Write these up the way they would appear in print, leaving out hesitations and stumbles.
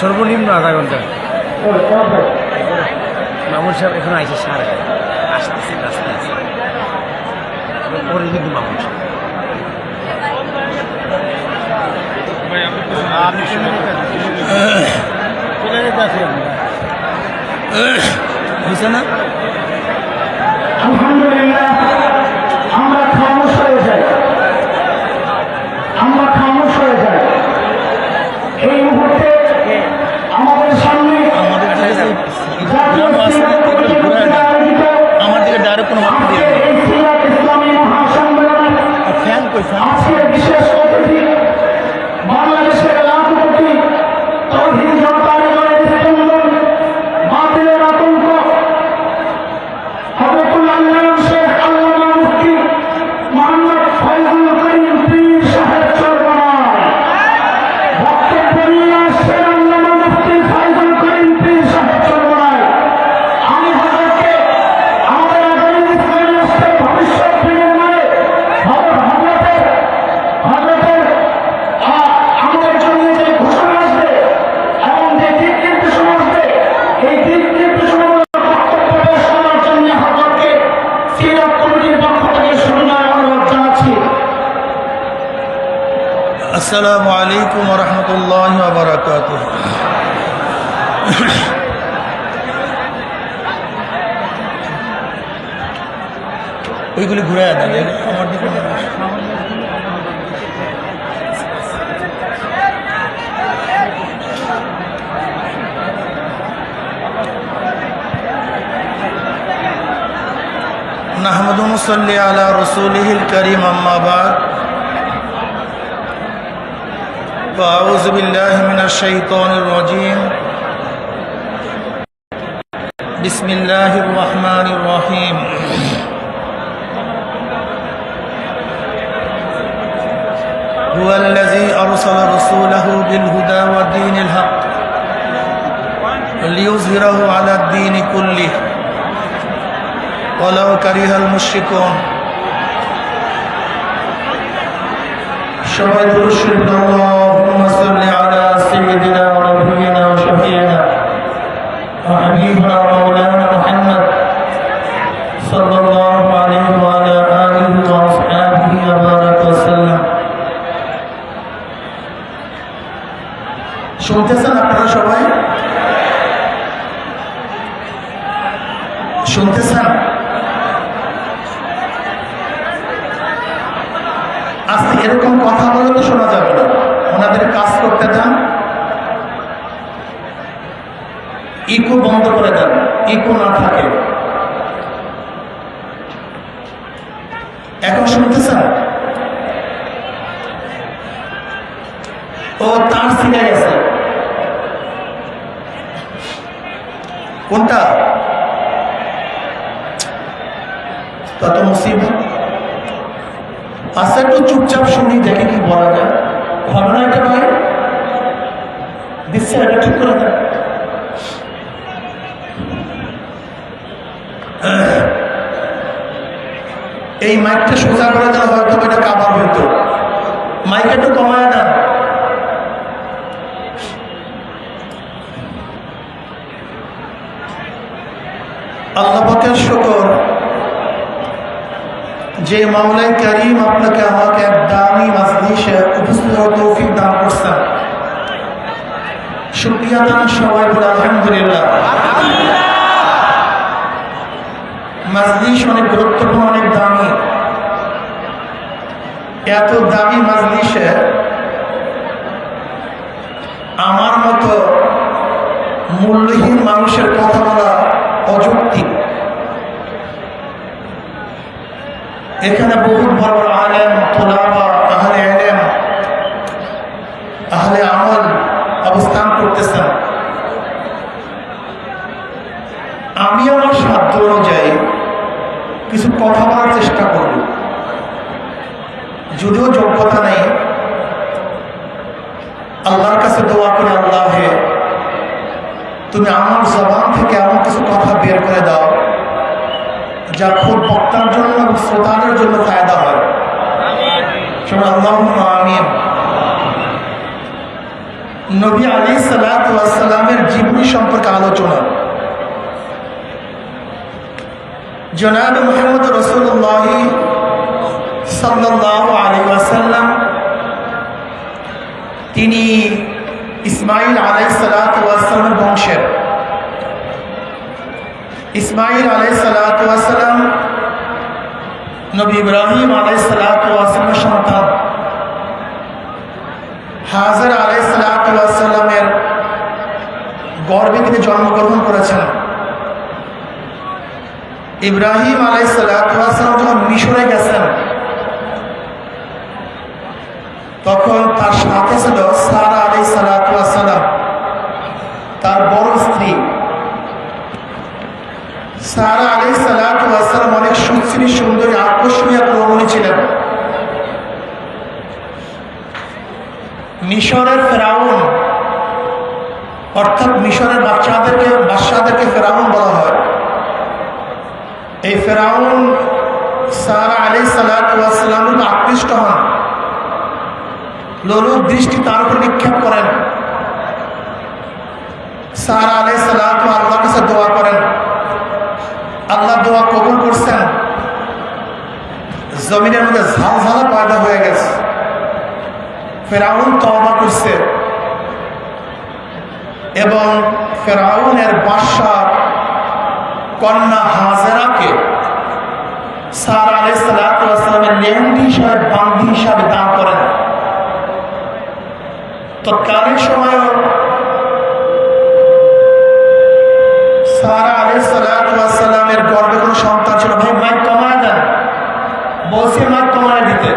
সর্বনিম্ন আধা ঘন্টা। মামুন সাহেব এখন আইসে 11:30 আসতেছে, রাস্তায় আছে পরে কিন্তু মামুন সাহেব বুঝছে না। আলহামদুলিল্লাহ আমরা খামোশ হয়ে যাই, এই মুহূর্তে আমাদের সামনে আমার দিকে ডাইরেক্ট কোনো ইসলামী মহাসম্মেলনে আজকের বিশেষ অতিথি বাংলাদেশের লাখ কোটি তৌহিদ জনতার স্পন্দন, বাতিলের আতঙ্ক হযরতুল আল্লামা শেখ আল্লামা মুফতি মুহাম্মদ ফয়জুল করিম পীর সাহেব চরমনায় বক্তব্য নিয়ে আসছেন আল্লামা মুফতি ফয়জুল করিম পীর সাহেব চরমনায়। আমি হযরতকে আমাদের আগামী ইসলামী রাষ্ট্রের ভবিষ্যৎ বিনির্মাণে আমাদের জন্য যে ঘোষণা আসবে এবং যে দিক নির্দেশনা আসবে, এই দিক নির্দেশনামূলক বক্তব্য পেশ করার জন্য হযরতকে সিরাত কমিটির পক্ষ থেকে সবিনয় অনুরোধ জানাচ্ছি। আসসালামু আলাইকুম ওয়া রাহমাতুল্লাহি ওয়া বারাকাতুহু। ওইগুলি ঘুরে দেন আমার দিকে। নাহমাদু মুসাল্লি আলা রাসূলিহিল কারীম, আম্মা বা'দ। فأعوذ بالله من الشيطان الرجيم. بسم الله الرحمن الرحيم. هو الذي أرسل رسوله بالهدى ودين الحق ليظهره على الدين كله ولو كره المشركون. সবাই দুরূদ শরীফ আল্লাহুম্মা সাল্লি আলা সাইয়্যিদিনা ওয়া নাবিয়িনা ওয়া শাফিঈনা ওয়া হাবিবিনা ওয়া মাওলানা মুহাম্মদ সাল্লাল্লাহু আলাইহি ওয়া আলা আলিহি ওয়া আসহাবিহি ওয়া বারাকা ওয়া সাল্লাম। শুনতেছেন আপনারা সবাই? শুনতেছেন? আজকে এরকম কথা বলে তো শোনা যাবে না, ওনাদের কাজ করতে দেন, ইকো বন্ধ করে দেন, ইকো না থাকে। এখন শুনতেছেন? ও তার ছিঁড়ে গেছে। কোনটা? তত মুসিবত। আচ্ছা, একটু চুপচাপ শুনি, দেখে কি বলা যায়। ঘটনা এটা নয়, দিচ্ছে, এটা ঠিক করে দেয়। এই মাইকটা সোজা করে দেওয়া হয়তো এটা কাবার হইতো। মাইক একটু কমায় না। আল্লাহ পাকের শুকর যে মাওলাই কারীম আপনাকে আমাকে এক দামি মাজলিসে উপস্থিত হওয়ার তৌফিক দান করছেন। শুকরিয়া জানান সবাই বলে আলহামদুলিল্লাহ। মাজলিস অনেক গুরুত্বপূর্ণ, অনেক দামি। এত দামি মাজলিসে আমার মতো মূল্যহীন মানুষের কথা বলা অযৌক্তিক। এখানে বহুত বড় বড় আলেম, তোলাবা, আহলে ইলম, আহলে আমল অবস্থান করতেছেন। আমি আমার সাধ্য অনুযায়ী কিছু কথা বলার চেষ্টা করব, যদিও যোগ্যতা নেই। আল্লাহর কাছে দোয়া করে, আল্লাহ হে, তুমি আমার জবান থেকে এমন কিছু কথা বের করে দাও যা খুব বক্তার জন্য এবং শ্রোতাদের জন্য ফায়দা হয়। সবাই আল্লাহুম্মা আমিন। নবী আলাইহিস সালামের জীবনী সম্পর্কে আলোচনা। জনাব মুহাম্মদ রাসূলুল্লাহ সাল্লাল্লাহু আলাইহি ওয়াসাল্লাম তিনি ইসমাঈল আলাইহিস সালামের বংশের। ইসমাঈল আলাইহিস সালাম নবী ইব্রাহিম আলাইহিস সালামের সন্তান। হাজর আলাইহিস সালামের গর্ভে তিনি জন্মগ্রহণ করেছেন। ইব্রাহিম আলাইহিস সালাম যখন মিশরে গেছেন তখন তার সাথে ছিল সারা আলাইহিস সালাম, তার বড় স্ত্রী। সারা আলাইহিস সালাম অনেক সুশ্রী সুন্দরী আকর্ষণীয় রমণী ছিলেন। মিশরের ফেরাউন অর্থাৎ মিশরের বাদশাদেরকে ফেরাউন বলা হয়। এই ফেরাউন সারা আলাইহিস সালামের আকৃষ্ট হন, লোলুপ দৃষ্টি তার উপর নিক্ষেপ করেন। সারা আলাইহিস সালাম আল্লাহর কাছে দোয়া করেন, আল্লাহ দোয়া কবুল করছেন। জমিনের মধ্যে ঝালঝালা পয়দা হয়ে গেছে। ফেরাউন তওবা করছে এবং ফেরাউনের বাদশাহ কন্যা হাজেরাকে সারা আলাইহিস সালামের লেন্ডি হিসাবে বান্দি হিসাবে দান করেন। তৎকালীন সময় সারা আলাইহিস সালামের গর্ভে কোনো সন্তান ছিল। ভাই মাইক কমায় দেন, বলছি মাইক কমায় দিতে।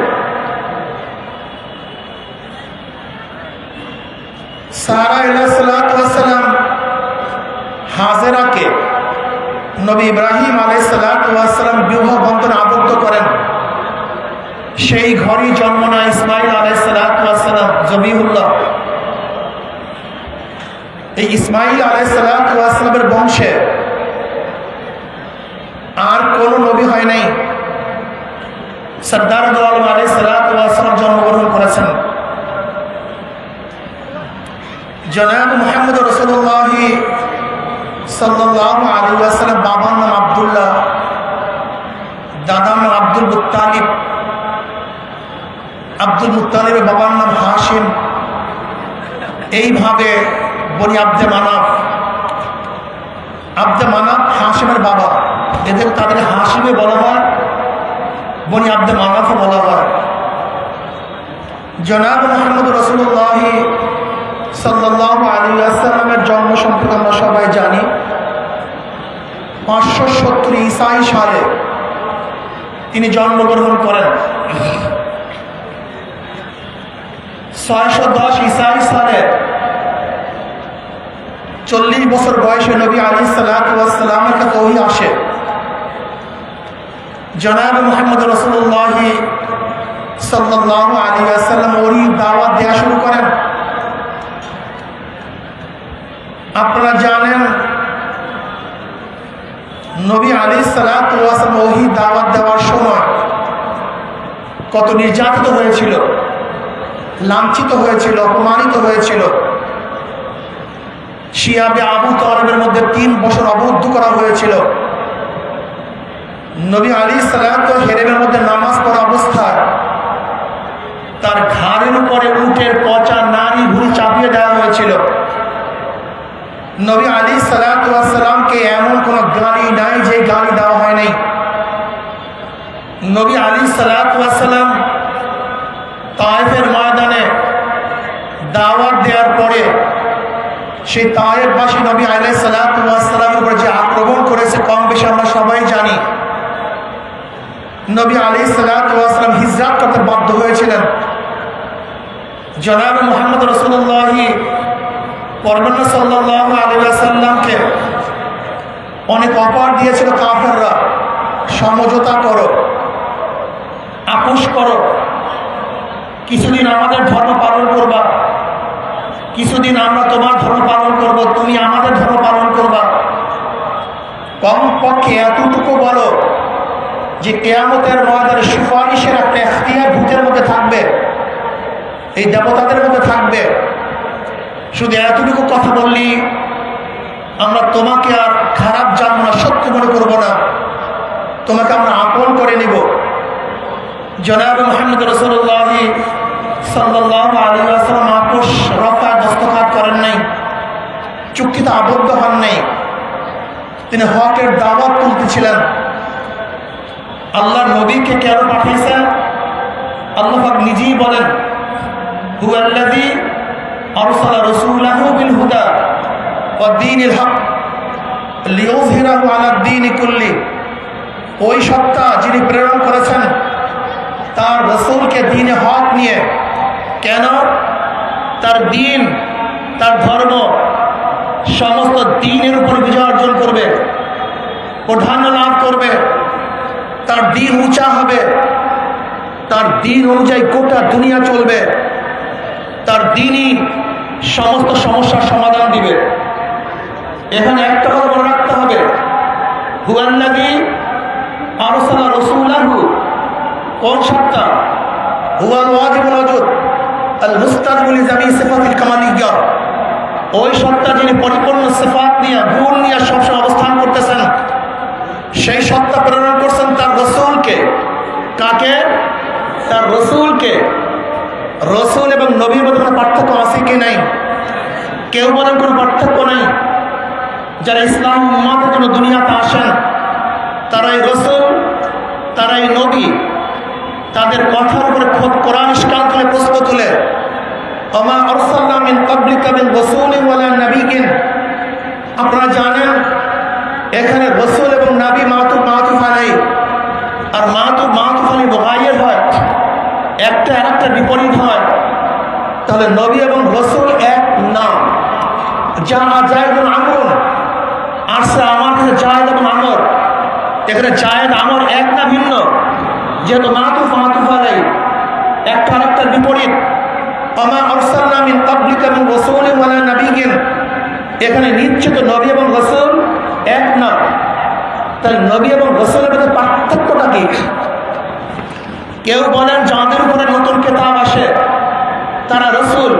সারা আলাইহিস সালাম হাজেরাকে নবী ইব্রাহিম আলাইহিস সালাম বিবাহ বন্ধনে আবদ্ধ করেন। সেই ঘরই জন্ম নেয় ইসমাঈল আলাইহিস সালাম জবিহুল্লাহ। এই ইসমাঈল আলাইহিস সালামের বংশে আর কোন নবী হয় নাই। সরদার দো আলম আলাইহিস সালাম জন্মগ্রহণ করেছেন। জনাব মুহাম্মদ রাসূলুল্লাহ সাল্লাল্লাহু আলাইহি ওয়াসাল্লাম বাবার নাম আব্দুল্লাহ, দাদার নাম আব্দুল মুত্তালিব। আব্দুল মুত্তালিবের বাবার নাম হাশিম। এইভাবে বনি আব্দে মানাফ হাশিমের বাবা, তাদের হাশিমে বলা হয়, বনি আব্দে মানাফও বলা হয়। জনাব মুহাম্মদ রাসূলুল্লাহ সাল্লাল্লাহু আলাইহি ওয়াসাল্লামের জন্ম সম্পর্কে আমরা সবাই জানি। 570 ঈসাই সালে তিনি জন্মগ্রহণ করেন। 610 ঈসাই সালে 40 বছর বয়সে নবী আলাইহিস সালামের কাছে ওহী আসে। জনাব মুহাম্মদ রাসূলুল্লাহ সাল্লাল্লাহু আলাইহি ওয়াসাল্লাম ওহী দাওয়াত দেওয়া শুরু করেন। আপনারা জানেন নবী আলাইহিস সালাম ওহী দাওয়াত দেওয়ার সময় কত নির্যাতিত হয়েছিল, লাঞ্ছিত হয়েছিল, অপমানিত হয়েছিল। শিয়াবে আবু তালেবের মধ্যে 3 বছর অবরুদ্ধ করা হয়েছিল। নবী আলাইহিস সালাম হেরেমের মধ্যে নামাজ পড়া অবস্থায় তার ঘাড়ের উপরে উটের পচা নারী ভুঁড়ি চাপিয়ে দেওয়া হয়েছিল। নবী আলাইহিস সালামকে এমন কোনো গালি নাই যে গালি দেওয়া হয় নাই। নবী আলাইহিস সালাম তায়েফের ময়দানে দাওয়াত দেওয়ার পরে সেই তায়েফবাসী নবী আলাইহিস সালামের উপর যে আক্রমণ করেছে কম বেশি আমরা সবাই জানি। নবী আলাইহিস সালাম হিজরত করতে বাধ্য হয়েছিলেন। জনাব মুহাম্মদ রাসূলুল্লাহ পরগনা সাল্লাল্লাহু আলাইহি ওয়াসাল্লামকে অনেক অফার দিয়েছিল কাফেররা, সমঝোতা করো, আপোষ করো, কিছুদিন আমাদের ধর্ম পালন করবা, কিছুদিন আমরা তোমার ধর্ম পালন করব, তুমি আমাদের ধর্ম পালন করবা। কমপক্ষে এতটুকু বলো যে কিয়ামতের ময়দানে সুপারিশের একটা এখতিয়ার ভূতের মধ্যে থাকবে, এই দেবতাদের মধ্যে থাকবে। শুধু এতটুকু কথা বললি আমরা তোমাকে আর খারাপ জানবো না, সত্য মনে করবো না, তোমাকে আমরা আপন করে নিব। জনাব মুহাম্মদ রাসূলুল্লাহ সাল্লাল্লাহু আলাইহি ওয়াসাল্লাম আপোষ রফা দস্তখত করেন নাই, চুক্তিতে আবদ্ধ হন নাই, তিনি হকের দাওয়াত তুলতেছিলেন। আল্লাহ নবীকে কেন পাঠিয়েছেন? আল্লাহ পাক নিজেই বলেন, হুয়াল্লাযী আরসালা রাসূলাহু বিল হুদা ওয়া দীনিল হক লিইয়ুযহিরাহু আলা দ্বীনি কুল্লি। ওই সত্তা যিনি প্রেরণ করেছেন তার রাসূলকে দ্বীনে হক নিয়ে। কেন? তার দ্বীন, তার ধর্ম সমস্ত দ্বীনের উপর বিজয় অর্জন করবে, প্রাধান্য লাভ করবে, তার দ্বীন উঁচা হবে, তার দ্বীন অনুযায়ী গোটা দুনিয়া চলবে, তার দ্বীনই সমস্ত সমস্যার সমাধান দিবে। এখানে একটা কথা মনে রাখতে হবে, হুয়াল্লাযী আরসালা রাসূলাহু, কোন সত্তা? হুয়াল ওয়াজিবুল ওজুদ আল মুস্তাজবুল লিজামি সিফাতিল কামালিয়্যাহ। ওই সত্তা যিনি পরিপূর্ণ সিফাত নিয়ে, গুণ নিয়ে সবসময় অবস্থান করতেছেন। সেই সত্তা প্রেরণ করছেন তার রাসূলকে। কাকে? তার রাসূলকে। রাসূল এবং নবীর মধ্যে কোনো পার্থক্য আছে কি নাই? কেউ বলেন কোনো পার্থক্য নাই। যারা ইসলাম উম্মতের জন্য দুনিয়াতে আসেন তারাই রাসূল, তারাই নবী। তাদের কথার উপরে খোদ কোরআন ইশকাল তুলে প্রশ্ন তুলে, ওমা আরসালনা মিন ক্বাবলিকা মিন রাসূলিন ওয়ালা নাবিয়্যিন। আপনারা জানেন এখানে রাসূল এবং নবী মাতুফ আলাইহি, আর মাতুফ আলাইহি মুগায়্যার হয়, একটা আরেকটা বিপরীত হয়। তাহলে নবী এবং রাসূল এক নাম। যা জায়েদুন আমরুন, আসছে আমার কাছে জায়েদ এবং আমর। এখানে জায়েদ আমর এক না ভিন্ন? যেহেতু মাতুফ আলাইহি, একটা আরেকটার বিপরীত। ওমা আরসালনা মিন ক্বাবলিকা মিন রাসূলিন ওয়ালা নাবিয়্যিন, এখানে নিশ্চিত নবী এবং রাসূল এক না। তাহলে নবী এবং রাসূলের মধ্যে পার্থক্যটা কি? কেউ বলেন যাদের উপরে নতুন কিতাব আসে তারা রাসূল,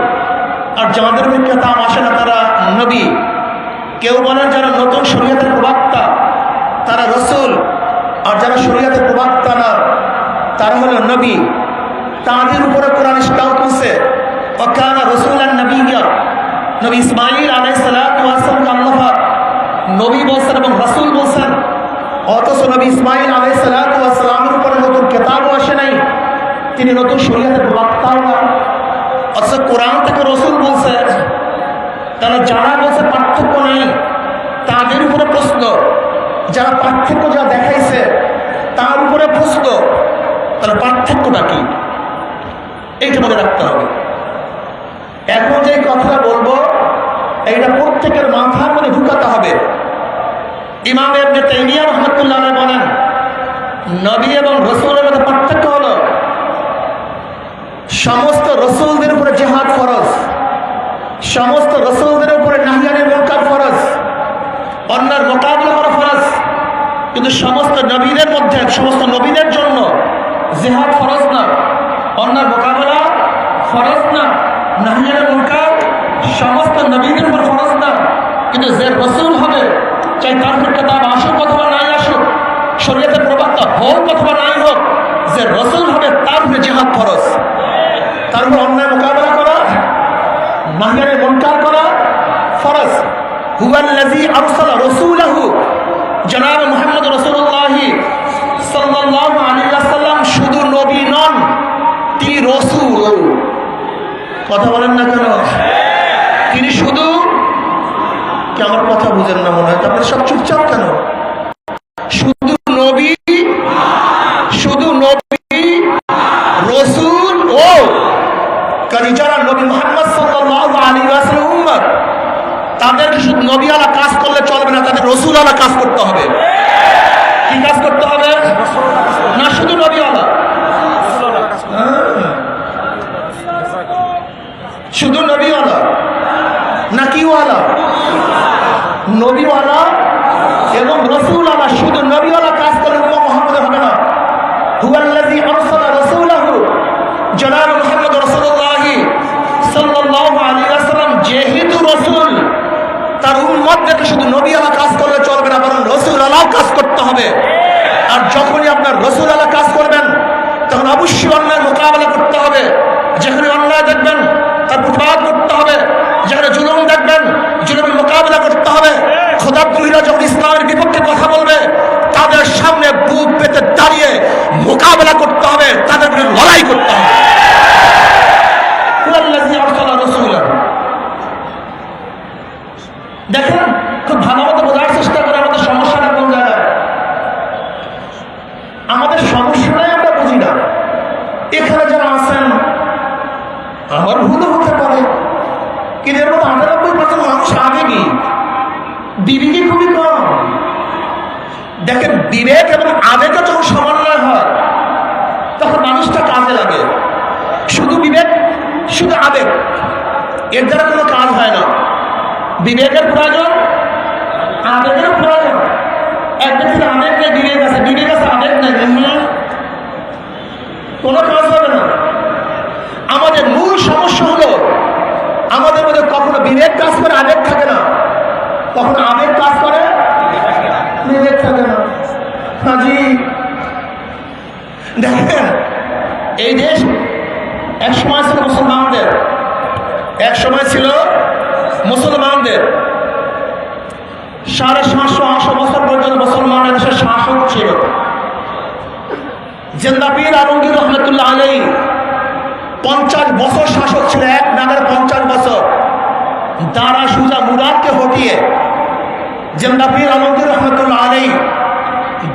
আর যাদের উপরে কিতাব আসে না তারা নবী। কেউ বলেন যারা নতুন শরীয়তের প্রবক্তা তারা রাসূল, আর যারা শরীয়তের প্রবক্তা না তারা হলো নবী। তাদের উপরে কোরআন ইশকাল করছে, ওয়া কানা রাসূলান নাবিয়্যা। নবী ইসমাঈল আলাইহিস সালাতু ওয়াস সালাম আল্লাহ পাক নবী বলছেন এবং রাসূল বলছেন। অথচ নবী ইসমাঈল আলাইহিস সালাতু ওয়াস সালামের উপরে নতুন কিতাবও আসে নাই, তিনি নতুন শরীয়তের প্রবক্তাও না। অথচ কোরআন থেকে রাসূল বলছে। তাহলে যারা বলছে পার্থক্য নেই তাদের উপরে প্রশ্ন, যারা পার্থক্য যা দেখাইছে তার উপরে প্রশ্ন। তাহলে পার্থক্যটা কি? এইটা মনে রাখতে হবে। এখন যে কথাটা বলবো এইটা প্রত্যেকের মাথার মধ্যে ঢুকাতে হবে। ইমাম ইবনে তাইমিয়া রাহমাতুল্লাহ আলাইহি বলেন, নবী এবং রাসূলের মধ্যে পার্থক্য হলো সমস্ত রাসূলদের উপরে জিহাদ ফরজ, সমস্ত রাসূলদের উপরে নাহী আনিল মুনকার ফরজ, অন্যের মোকাবিলা করা ফরজ। কিন্তু সমস্ত নবীদের মধ্যে, সমস্ত নবীদের জন্য জিহাদ ফরজ না, অন্যের মোকাবিলা ফরজ না, নাহী আনিল মুনকার সমস্ত নবীদের উপর ফরজ না। কিন্তু যে রাসূল হবে, চাই তার উপর কিতাব আসুক অথবা নাই আসুক, শরীয়তের প্রবক্তা হোক অথবা নাই হোক, যে রাসূল হবে তার উপরে জিহাদ ফরজ। তার উপর অন্যায় মোকাবিলা করা, নাহী আনিল মুনকার করা ফরজ। হুয়াল্লাযী আরসালা রাসূলাহু, জনাব মুহাম্মদ রাসূলুল্লাহ সাল্লাল্লাহু আলাইহি ওয়াসাল্লাম শুধু নবী নন, তিনি রাসূল। কথা বলেন না কেন? তিনি শুধু কি? আমার কথা বুঝেন না মনে হয়, তারপরে সব চুপচাপ কেন? শুধু নবী, শুধু নবী রাসূল। ও কাজী যারা নবী মুহাম্মদ সাল্লাল্লাহু আলাইহি ওয়াসাল্লাম উম্মত, তাদেরকে শুধু নবীওয়ালা কাজ করলে চলবে না, তাদের রাসূলওয়ালা কাজ করতে হবে। কি কাজ করতে হবে? না শুধু নবীওয়ালা, শুধু নবীওয়ালা না কিওয়ালা? নবীওয়ালা এবং রাসূলওয়ালা। শুধু নবীওয়ালা কাজ করলে উম্মত মুহাম্মদের হবে না। হুয়াল্লাযী আরসালা রাসূলাহু, জনাব মুহাম্মদ রাসূলুল্লাহ সাল্লাল্লাহু আলাইহি ওয়াসাল্লাম যেহেতু অবশ্যই অন্যায়ের মোকাবেলা করতে হবে। যেখানে অন্যায় দেখবেন তার প্রতিবাদ করতে হবে, যেখানে জুলুম দেখবেন জুলুমের মোকাবেলা করতে হবে। খোদাদ্রোহীরা যখন ইসলামের বিপক্ষে কথা বলবে তাদের সামনে বুক পেতে দাঁড়িয়ে মোকাবেলা করতে হবে, তাদের বিরুদ্ধে লড়াই করতে হবে। দেখেন খুব ভালো মতো বোঝার চেষ্টা করে আমাদের সমস্যাটা কোন জায়গায়। আমাদের সমস্যাটাই আমরা বুঝি না। এখানে যারা আছেন আমার ভুলও হতে পারে, কিন্তু এর মধ্যে 98% মানুষ আবেগী, বিবেকই খুবই কম। দেখেন বিবেক এবং আবেগে যখন সমন্বয় হয় তখন মানুষটা কাজে লাগে। শুধু বিবেক শুধু আবেগ এর দ্বারা কোনো কাজ হয় না। বিবেকের প্রয়োজন, আবেগের প্রয়োজন। এক ব্যক্তির আবেগ নেই, বিবেক আছে, বিবেক আছে আবেগ নেই, কোনো কাজ হবে না। আমাদের মূল সমস্যা হলো আমাদের মধ্যে কখনো বিবেক কাজ করে আবেগ থাকে না, কখনো আবেগ কাজ করে বিবেক থাকে না। হাজি দেখেন এই দেশ এক সময় ছিল মুসলমানদের, এক সময় ছিল মুসলমানদের। 750-800 বছর পর্যন্ত মুসলমানদের দেশের শাসক ছিল। জিন্দা পীর আলমগীর রহমতুল্লাহ আলাইহি 50 বছর শাসক ছিল, এক নামের 50 বছর। দারা সুজা মুরাদকে হটিয়ে জিন্দা পীর আলমগীর রহমতুল্লাহ আলাইহি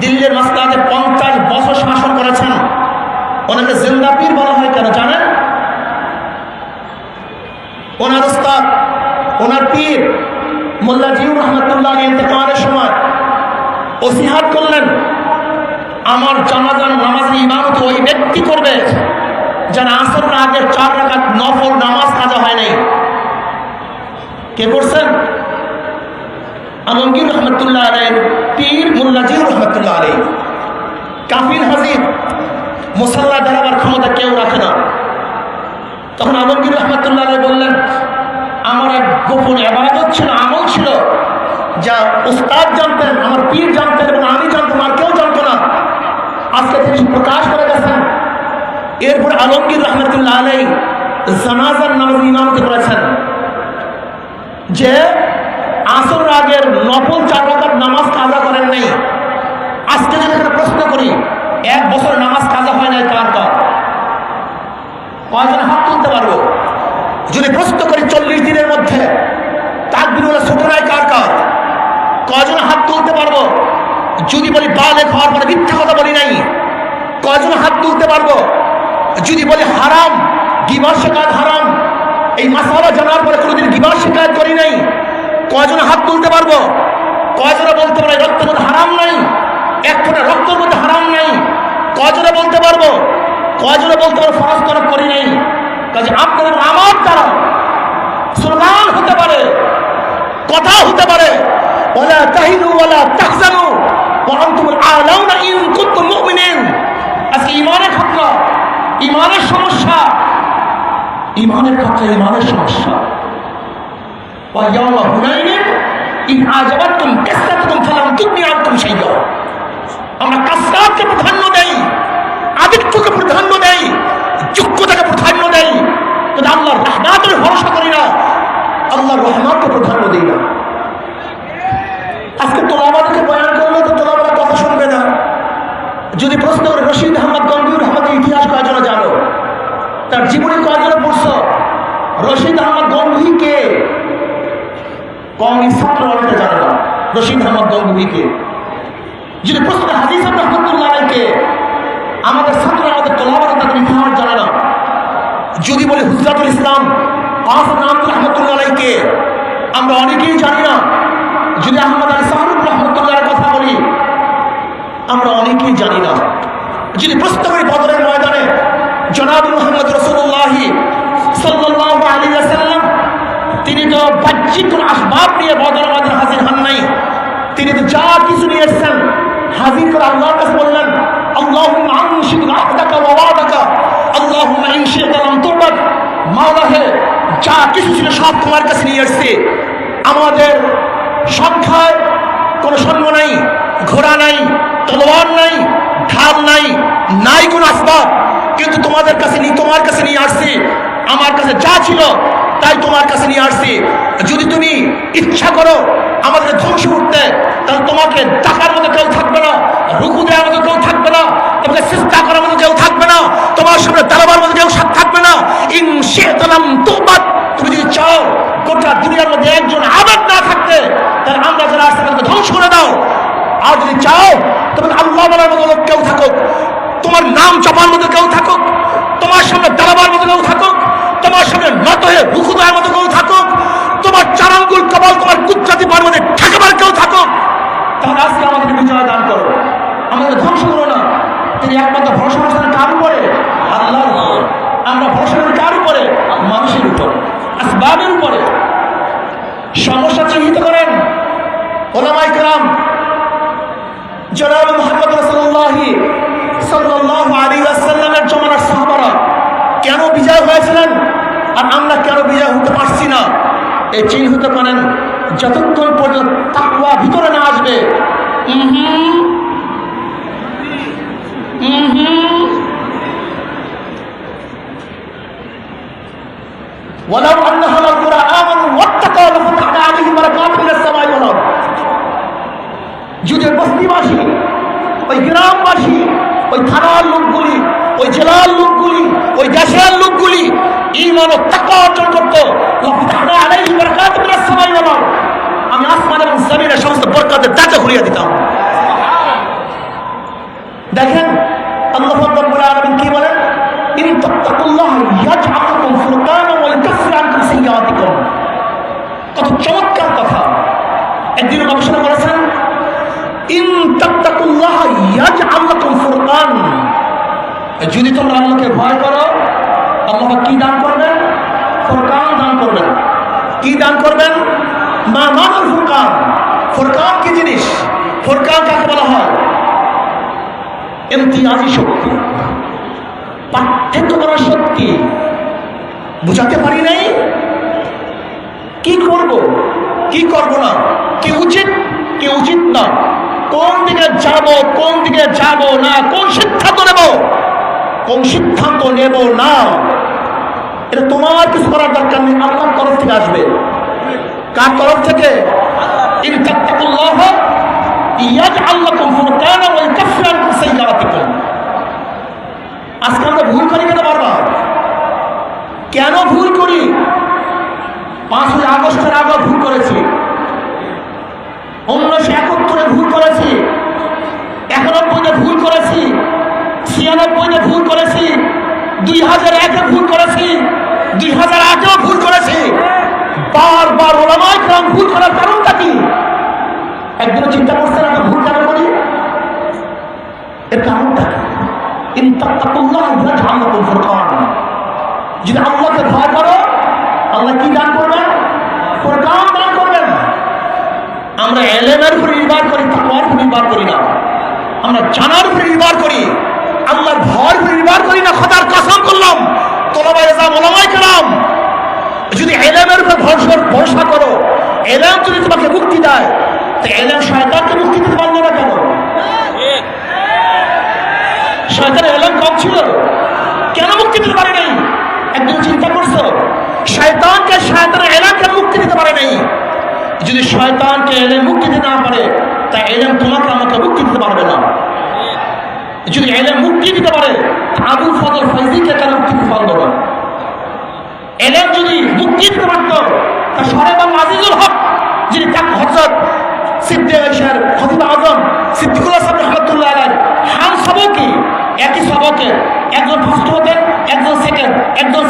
দিল্লির মাসনাদে 50 বছর শাসন করেছেন। ওনাকে জিন্দা পীর বলা হয় কেন জানেন? ওনার উস্তাদ, ওনার পীর মোল্লা জিউর রহমতুল্লাহ ইন্তেকালের সময় ওসিহাত করলেন, আমার জানাজার নামাজের ইমামত ওই ব্যক্তি করবে যারা আসর আগের 4 রাকাত নফল নামাজ কাজা হয় নাই। কে করছেন? আলমগীর রহমতুল্লাহ আলাইহির পীর মোল্লা জিউর রহমতুল্লাহ আলাইহি। কাফির হাজির, মুসাল্লা দাঁড়াবার ক্ষমতা কেউ রাখে না। তখন আলমগীর রহমতুল্লাহ আলাইহি বললেন, আমার এক গোপন ইবাদত ছিল, আমল ছিল, যা উস্তাদ জানতেন, আমার পীর জানতেন এবং আমি জানতাম, আর কেউ জানতো না। আজকে তিনি প্রকাশ করে গেছেন। এরপর আলমগীর রহমতুল্লাহ আলাইহি জানাজার নামাজ ইমামতি করেছেন, যে আসর আগের নফল 4 রাকাত নামাজ কাজা করেন নাই। আজকে যদি এখানে প্রশ্ন করি 1 বছর নামাজ কাজা হয় নাই কার কার? কয়জন হাত তুলতে পারবো? যদি প্রশ্ন করি 40 দিনের মধ্যে তাকবীরুল্লাহ ছোট নাই কার কার? কয়জন হাত তুলতে পারবো? যদি বলি বালেগ হওয়ার পরে মিথ্যা কথা বলি নাই, কয়জন হাত তুলতে পারবো? যদি বলি হারাম, গীবত শিকায়ত হারাম, এই মাসালা জানার পরে কোনোদিন গীবত শিকায়ত করি নাই, কয়জন হাত তুলতে পারবো? কয়জনে বলতে পারে রক্তের মধ্যে হারাম নাই, এক ফোঁটা রক্তের মধ্যে হারাম নাই? কয়জনে বলতে পারবো? কয়জনে বলতে পারবো ফরজ তরক করি নাই? কাজে আপনার আমার দ্বারা স্লোগান হতে পারে, কথা হতে পারে, ওয়ালা তাহিনু ওয়ালা তাহজানু ওয়া আনতুমুল আ'লাউনা ইন কুনতুম মুমিনিন। আজকে ইমানের খতরা, ইমানের সমস্যা, ইমানের খতরা, ইমানের সমস্যা। ওয়া ইয়াওমা হুনাইনিন ইন আ'জাবাতকুম কাসরাতুকুম ফালাম তুগনি আনকুম শাইআ। আমরা কাসরাতকে প্রাধান্য দেই, আদিত্যকে প্রাধান্য দেই, যোগ্যতাকে প্রাধান্য দেই, কিন্তু আল্লাহর রহমতের ভরসা করি না, আল্লাহর রহমতকে প্রাধান্য দিই না। আজকে তোলাবাদেরকে বয়ান করলে তো তোলাবারা কথা শুনবে না। যদি প্রশ্ন করে রশিদ আহমদ গঙ্গুর রহমতের ইতিহাস কয়জনে জানো, তার জীবনী কয়জনে পড়ছো? রশিদ আহমদ গঙ্গুহি কে? কংগ্রেস ছাত্র অনেকে জানে না রশিদ আহমদ গঙ্গুহি কে। যদি প্রশ্ন হাজি সাহেব রহমতুল্লাহ আলাইহি, আমাদের ছাত্র আমাদের তোলাবারা তাদের ইতিহাস জানে না। যদি বলি হুজরাতুল ইসলাম আসফ নামতুল রহমতুল্লাহ আলাইহি, আমরা অনেকেই জানি না। যদি আহমদ আলী সাহারুফ রহমতুল্লাহর কথা বলি, আমরা অনেকেই জানি না। যদি প্রশ্ন করি বদরের ময়দানে জনাব মুহাম্মদ রাসূলুল্লাহ সাল্লাল্লাহু আলাইহি ওয়াসাল্লাম, তিনি তো বাহ্যিক কোন আসবাব নিয়ে বদরের ময়দানে হাজির হন নাই, তিনি তো যা কিছু নিয়ে এসেছেন হাজির করে আল্লাহর কাছে বললেন, আল্লাহুম্মা আনশিদ আহদাকা ওয়া ওয়াদাকা আল্লাহুম্মা ইন শি'তা লাম তুরবাক। মাওলা হে, যা কিছু ছিল সব তোমার কাছে নিয়ে এসেছে। আমাদের সংখ্যায় কোনো সৈন্য নাই, ঘোড়া নাই, তলোয়ার নাই, ঢাল নাই, নাই কোনো আসবাব, কিন্তু তোমাদের কাছে তোমার কাছে নিয়ে আসছি। আমার কাছে যা ছিল তাই তোমার কাছে নিয়ে আসছি। যদি তুমি ইচ্ছা করো আমাদের ধ্বংস করতে, তাহলে তোমাকে টাকার মতো কেউ থাকবে না, রুকু দেওয়ার মতো কেউ থাকবে না, তোমাকে চেষ্টা করার মতো কেউ থাকবে না, তোমার সামনে দাঁড়াবার মতো কেউ থাকবে না। তুমি যদি চাও গোটা দুনিয়ার মধ্যে একজন আবেদ না থাকতে, তাহলে আমরা যারা আসতে তাদেরকে ধ্বংস করে দাও। আর যদি চাও তোমাকে আল্লাহ বলার মতো লোক কেউ থাকুক, তোমার নাম চাপার মতো কেউ থাকুক, তোমার সামনে দাঁড়াবার মতো কেউ থাকুক, তোমার সামনে নত হয়ে রুকু দেওয়ার মতো কেউ থাকুক, তোমার চার আঙ্গুল কপাল তোমার কুচ্চাতি পার মধ্যে ঠেকাবার কেউ থাকুক, তাহলে আজকে আমাদের বিজয় দান করো, আমাদের ধ্বংস করো না। তিনি একমাত্র ভরসা করেন কার উপরে? আল্লাহর উপরে। আমরা ভরসা করি কার উপরে? মানুষের উপর, আসবাবের উপরে। সমস্যা চিহ্নিত করেন ওলামায়ে কেরাম। জনাব মুহাম্মদ রাসূলুল্লাহ সাল্লাল্লাহু আলাইহি ওয়াসাল্লামের জমানার সাহাবারা কেন বিজয় হয়েছিলেন আর আমরা কেন বিজয় হতে পারছি না? এই চিহ্নিত করেন যতক্ষণ পর্যন্ত তাকওয়া ভিতরে না আসবে। ওয়ালাউ আন্না আহলাল কুরআ আমানু ওয়াত্তাকাউ লাফাতাহনা আলাইহিম বারাকাতিন মিনাস সামাই ওয়াল আরদ। যদি বস্তিবাসী, ওই গ্রামবাসী, ওই থানার লোকগুলি, ওই জেলার লোকগুলি, ওই দেশের লোকগুলি ঈমান ও তাকওয়া অর্জন করত, লাফাতাহনা আলাইহিম বারাকাতিন মিনাস সামাই ওয়াল আরদ, আমি আসমান এবং জমিনের সমস্ত বরকতের দরজা খুলিয়ে দিতাম। দেখেন আল্লাহ রাব্বুল আলামিন কি বলেন? ইন তাত্তাকুল্লাহ ইয়াজআল লাকুম ফুরকানা ওয়া ইউকাফির আনকুম সাইয়্যাতিকুম। কত চমৎকার কথা! একদিন গবেষণা করেছেন, ইন তাত্তাকুল্লাহ ইয়াজআল লাকুম ফুরকান, যদি তোমরা আল্লাহকে ভয় করো, আল্লাহ কি দান করবেন? ফুরকান দান করবেন। কি দান করবেন? মা মানুল ফুরকান। ফুরকান কি জিনিস? ফুরকান কাকে বলা হয়? ইমতিয়াজি শক্তি, পার্থক্য করার শক্তি। বুঝাতে পারি নাই কি করব, কি করব না, কি উচিত, কি উচিত না, কোন দিকে যাব, কোন দিকে যাব না, কোন সিদ্ধান্ত নেব, কোন সিদ্ধান্ত নেব না, এটা তোমার কিছু করার দরকার নেই। আল্লাহর তরফ থেকে আসবে। কার তরফ থেকে? ইন তাত্তাকুল্লাহ ইয়াজআল লাকুম ফুরকানা ওয়া ইউকাফির আনকুম সাইয়্যাতিকুম। আজকে আমরা ভুল করি কেন বারবার? কেন ভুল করি? 5ই আগস্টের আগে ভুল করেছি, 1971-এ ভুল করেছি, 91-এ ভুল করেছি, 96-এ ভুল করেছি, 2001-এ ভুল করেছি, 2008-এও ভুল করেছি। বারবার ওলামায়ে কেরাম ভুল করার কারণটা কি? একদিনও চিন্তা করছেন আমরা ভুল কেন করি? এর কারণটা কি? ইন তাত্তাকুল্লাহ ইয়াজআল লাকুম ফুরকান। যদি আল্লাহকে ভয় করো, আল্লাহ কি দান করবেন? ফুরকান দান করবেন। আমরা ইলমের উপর নির্ভর করি, তাকওয়ার উপর নির্ভর করি না। আমরা জানার উপর নির্ভর করি, আল্লাহর ভয়ের উপর নির্ভর করি না। খোদার কসম করলাম, তোলাবায়ে ইলম ওলামায়ে কেরাম, যদি ইলমের উপর ভরসা করো, ইলম যদি তোমাকে মুক্তি দেয়, তো ইলম শয়তানকে মুক্তি দিতে পারলো না কেন? শয়তানের ইলম কম ছিল, কেন মুক্তি দিতে পারে নাই? একদিন চিন্তা করছো শয়তানকে, শয়তানের ইলম কেন মুক্তি দিতে পারে নাই? যদি শয়তানকে ইলম মুক্তি দিতে না পারে, তা ইলম তোমাকে আমাকে মুক্তি দিতে পারবে না। যদি ইলম মুক্তি দিতে পারে, আবুল ফজল ফাইজিকে কেন মুক্তি দিতে পারলো না? ইলম যদি মুক্তি দিতে পারত, তা সাহেব আজিজুল হক, যিনি হযরত সিদ্দিক খতিব আজম সিদ্দিকুল হাসান রহমাতুল্লাহ আলাইহি হাম সবকে একই সবকে একজন ফার্স্ট হতেন, একজন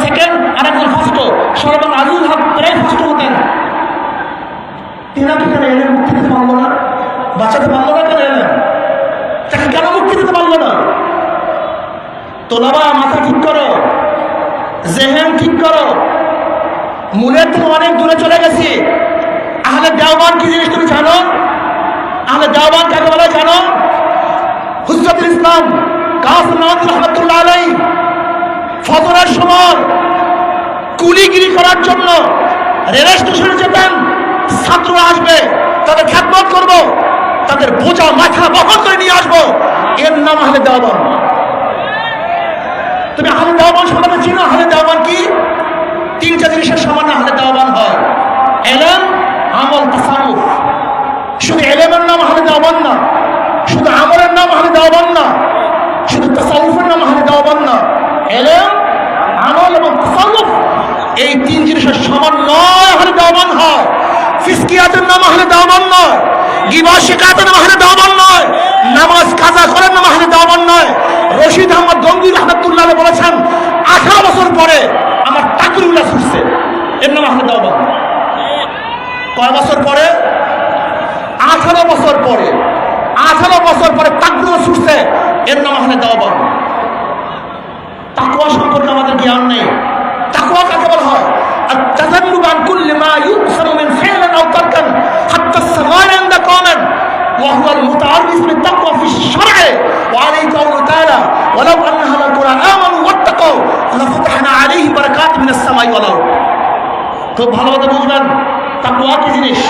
সেকেন্ড আর একজন ফার্স্ট। সর্বান আজিজুল হক প্রায় ফার্স্ট হতেন। তিনাকে কেন এলেন মুক্তি দিতে পারলো না? বাঁচাতে পারলো না কেন? এলেন তাকে কেন মুক্তি দিতে পারলো না? তোলাবা মাথা ঠিক করো, জেহেন ঠিক করো। মূলের থেকে অনেক দূরে চলে গেছি। আহলে দেওবান কি জিনিস তুমি জানো? আহলে দেওবান কাকে বলে জানো? হুজ্জাতুল ইসলাম কাসিম নাওয়াজি রহমাতুল্লাহ আলাইহি ফজরের সময় কুলিগিরি করার জন্য রেল স্টেশনে যেতেন। ছাত্ররা আসবে, তাদের খেদমত করব, তাদের বোঝা মাথা বহন করে নিয়ে আসবো। এর নাম আহলে দেওবান। তুমি আহলে দেওবান সম্পর্কে চিনো? আহলে দেওবান কি? তিনটা জিনিসের সমান আহলে দেওবান হয়: ইলম, আমল, তাসাউফ। শুধু ইলমের নাম আহলে দেওবান না, শুধু আমলের নাম আহলে দেওবান না, শুধু তাসাউফের নাম আহলে দেওবান না। ইলম, আমল এবং তাসাউফ এই তিন জিনিসের সমন্বয় আহলে দেওবান হয়। ফিসকিয়াতের নাম আহলে দেওবান নয়, গীবত শিকায়তের নাম আহলে দেওবান নয়, নামাজ কাজা করার নাম আহলে দেওবান নয়। রশিদ আহমদ গঙ্গুই রহমাতুল্লাহ আলাইহি বলেছেন, 18 বছর পরে আমার তাকরিউল্লাহ ছুটছে, এর নাম আহলে দেওবান। কয় বছর পরে? 18 বছর পরে। 18 বছর পরে তাকরিউল্লাহ ছুটছে, এর নাম আহলে দেওবান। তাকওয়া সম্পর্কে আমাদের জ্ঞান নেই। তাকওয়া কাকে বলা হয়? التجنب عن كل ما يؤثر من فعل او ترك حتى الصغائر عند قوم وهو المتعرف بالتقوى في الشرع وعليه قوله تعالى ولو ان اهل القرى امنوا واتقوا لفتحنا عليهم بركات من السماء والارض। খুব ভালোভাবে বুঝবেন তাকওয়া কি জিনিস।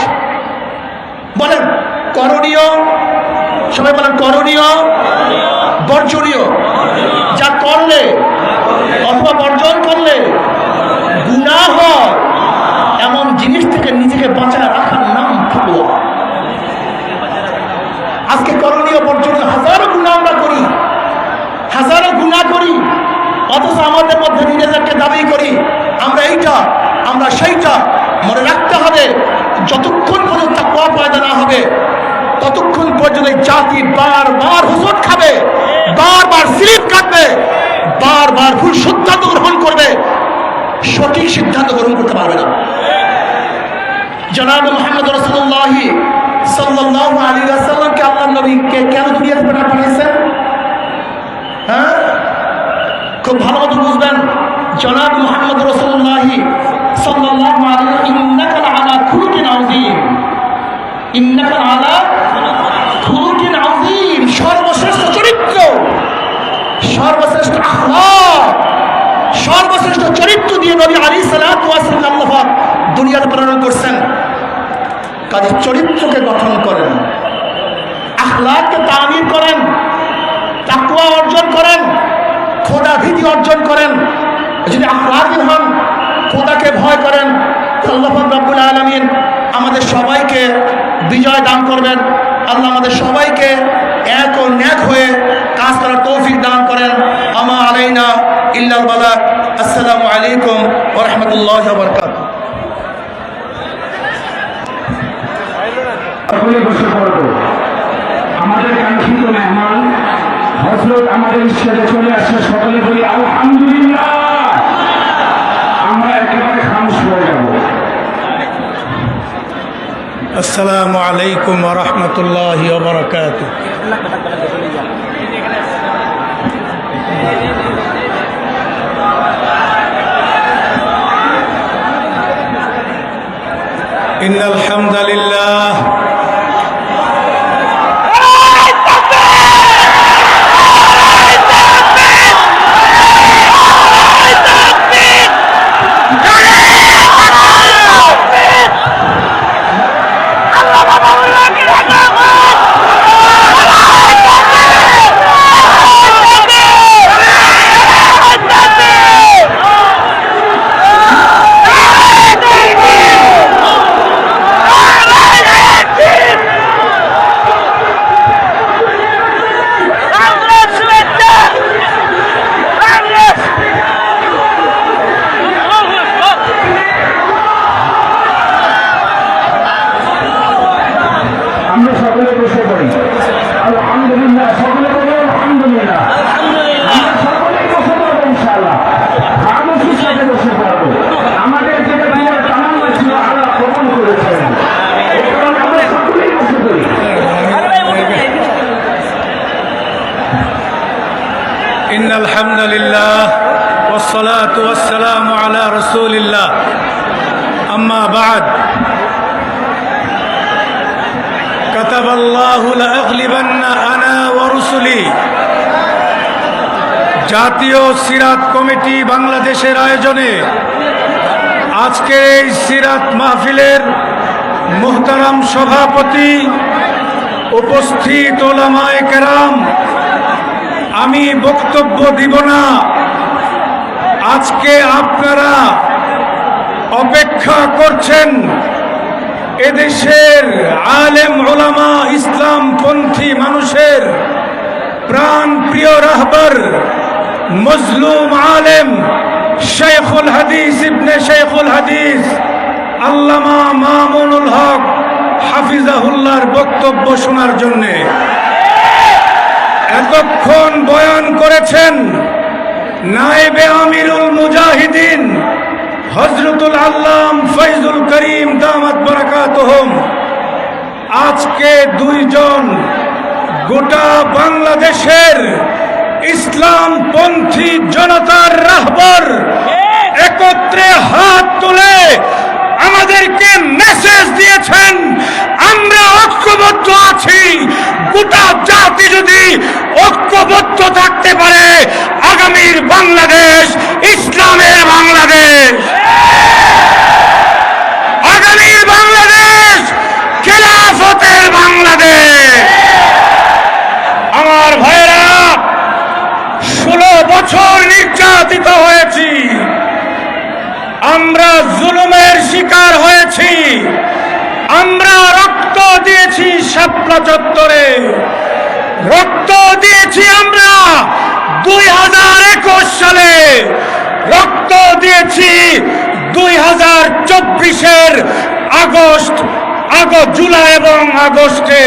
বলেন করণীয়, সবাই বলেন করণীয়, বর্জনীয়। যা করলে অথবা বর্জন করলে গুনাহ হয় এমন জিনিস থেকে নিজেকে বাঁচায় রাখার নাম তাকওয়া। আজকে করণীয় বর্জনীয় হাজারো গুনাহ আমরা করি, হাজারো গুনাহ করি, অথচ আমাদের মধ্যে নিজেদেরকে দাবি করি আমরা এইটা আমরা সেইটা। মনে রাখতে হবে যতক্ষণ পর্যন্ত তাকওয়া পয়দা না হবে ততক্ষণ পর্যন্ত জাতি বারবার হুজুট খাবে, বারবার স্লিপ কাটবে, বারবার ভুল সিদ্ধান্ত গ্রহণ করবে, সঠিক সিদ্ধান্ত গ্রহণ করতে পারবে না। জনাব মুহাম্মদ রাসূলুল্লাহ সাল্লাল্লাহু আলাইহি ওয়াসাল্লামকে আল্লাহর নবীকে কেন দুনিয়াতে পাঠিয়েছেন? হ্যাঁ, খুব ভালো মতো বুঝবেন। জনাব মুহাম্মদ রাসূলুল্লাহ সাল্লাল্লাহু আলাইহি ওয়াসাল্লাম ইন্নাকা আলা খুলুকিন আযীম, ইন্নাকা আলা খুলুকিন আযীম, সর্বশ্রেষ্ঠ চরিত্র, সর্বশ্রেষ্ঠ আখলাক, সর্বশ্রেষ্ঠ চরিত্র দিয়ে নবী আলাইহিস সালাতু ওয়াস সালাম আল্লাহ পাক দুনিয়াতে প্রেরণ করছেন। কাজে চরিত্রকে গঠন করেন, আখলাককে তামির করেন, তাকওয়া অর্জন করেন, খোদা ভীতি অর্জন করেন। যদি আখলাকি হন, খোদাকে ভয় করেন, আল্লাহ পাক রব্বুল আলামিন আমাদের সবাইকে বিজয় দান করবেন। আল্লাহ আমাদের সবাইকে এক ও ন্যাক হয়ে কাজ করার তৌফিক দান করেন। আমা আলাইনা ইল্লাল বালাগ। আসসালামু আলাইকুম ওয়া রাহমাতুল্লাহি ওয়া বারাকাতুহু। সকলে বসে পড়ব। আমাদের কাঙ্ক্ষিত মেহমান হযরত আমাদের ইশারে চলে আসে, সকলে বলি আলহামদুলিল্লাহ। আমরা একেবারে খামোশ হয়ে যাব। আসসালামু আলাইকুম ওয়া রাহমাতুল্লাহি ওয়া বারাকাতুহু। ইন্নাল হামদালিল্লাহ ইন্নাল হামদুলিল্লাহ ওয়াসসালাতু ওয়াসসালামু আলা রাসূলিল্লাহ আম্মা বা'দ কাতাবাল্লাহু লাআগলিবান্না আনা ওয়া রুসুলি। জাতীয় সিরাত কমিটি বাংলাদেশের আয়োজনে আজকের এই সিরাত মাহফিলের মুহতারাম সভাপতি, উপস্থিত ওলামায়ে কেরাম, আমি বক্তব্য দিব না, আজকে আপনারা অপেক্ষা করছেন এদেশের আলেম ওলামা ইসলামপন্থী মানুষের প্রাণ প্রিয় রাহবার মজলুম আলেম শেখুল হাদিস ইবনে শেখুল হাদিস আল্লামা মামুনুল হক হাফিজাহুল্লাহর বক্তব্য শোনার জন্যে। এতক্ষণ বয়ান করেছেন নায়েবে আমিরুল মুজাহিদিন হযরতুল আল্লাম ফয়জুল করিম দামাত বারাকাতুহুম। আজকে দুইজন গোটা বাংলাদেশের ইসলামপন্থী জনতার রাহবার একত্রে হাত তুলে আমাদেরকে মেসেজ দিয়েছেন, আমরা ঐক্যবদ্ধ আছি। গোটা জাতি যদি ঐক্যবদ্ধ থাকতে পারে, আগামীর বাংলাদেশ ইসলামের বাংলাদেশ, আগামীর বাংলাদেশ খেলাফতের বাংলাদেশ। আমার ভাইয়েরা, 16 বছর নির্যাতিত হয়েছি, আমরা জুলুমের শিকার হয়েছি, আমরা রক্ত দিয়েছি শাপলা চত্বরে, রক্ত দিয়েছি আমরা 2021 সালে, রক্ত দিয়েছি 2024-এর জুলাই এবং আগস্টে।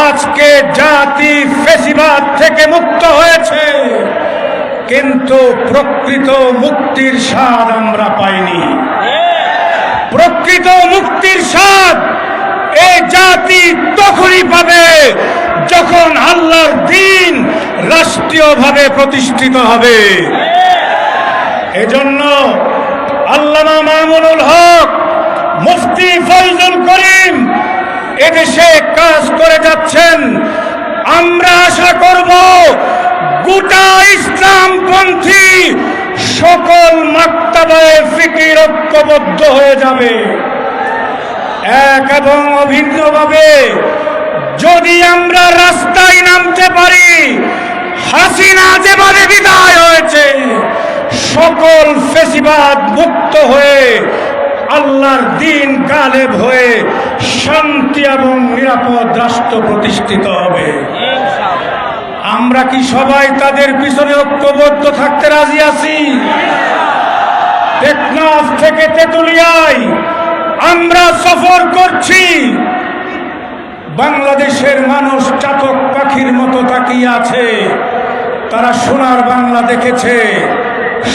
আজকে জাতি ফ্যাসিবাদ থেকে মুক্ত হয়েছে, কিন্তু প্রকৃত মুক্তির স্বাদ আমরা পাইনি। প্রকৃত মুক্তির স্বাদ এই জাতি তখনই পাবে যখন আল্লাহর দ্বীন রাষ্ট্রীয়ভাবে প্রতিষ্ঠিত হবে। এজন্য আল্লামা মামুনুল হক, মুফতি ফয়জুল করিম এদেশে কাজ করে যাচ্ছেন। আমরা আশা করব গোটা ইসলামপন্থী সকল মাক্তাবায়ে ফিকির ঐক্যবদ্ধ হয়ে যাবে এক এবং অভিন্নভাবে। যদি আমরা রাস্তায় নামতে পারি, হাসিনা যেভাবে বিদায় হয়েছে, সকল ফেসিবাদ মুক্ত হয়ে আল্লাহর দ্বীন গালেব হয়ে শান্তি এবং নিরাপদ রাষ্ট্র প্রতিষ্ঠিত হবে। আমরা কি সবাই তাদের পিছনে ঐক্যবদ্ধ থাকতে রাজি আছি? টেকনাফ থেকে তেতুলিয়ায় আমরা সফর করছি। বাংলাদেশের মানুষ চাতক পাখির মতো তাকিয়ে আছে। তারা সোনার বাংলা দেখেছে,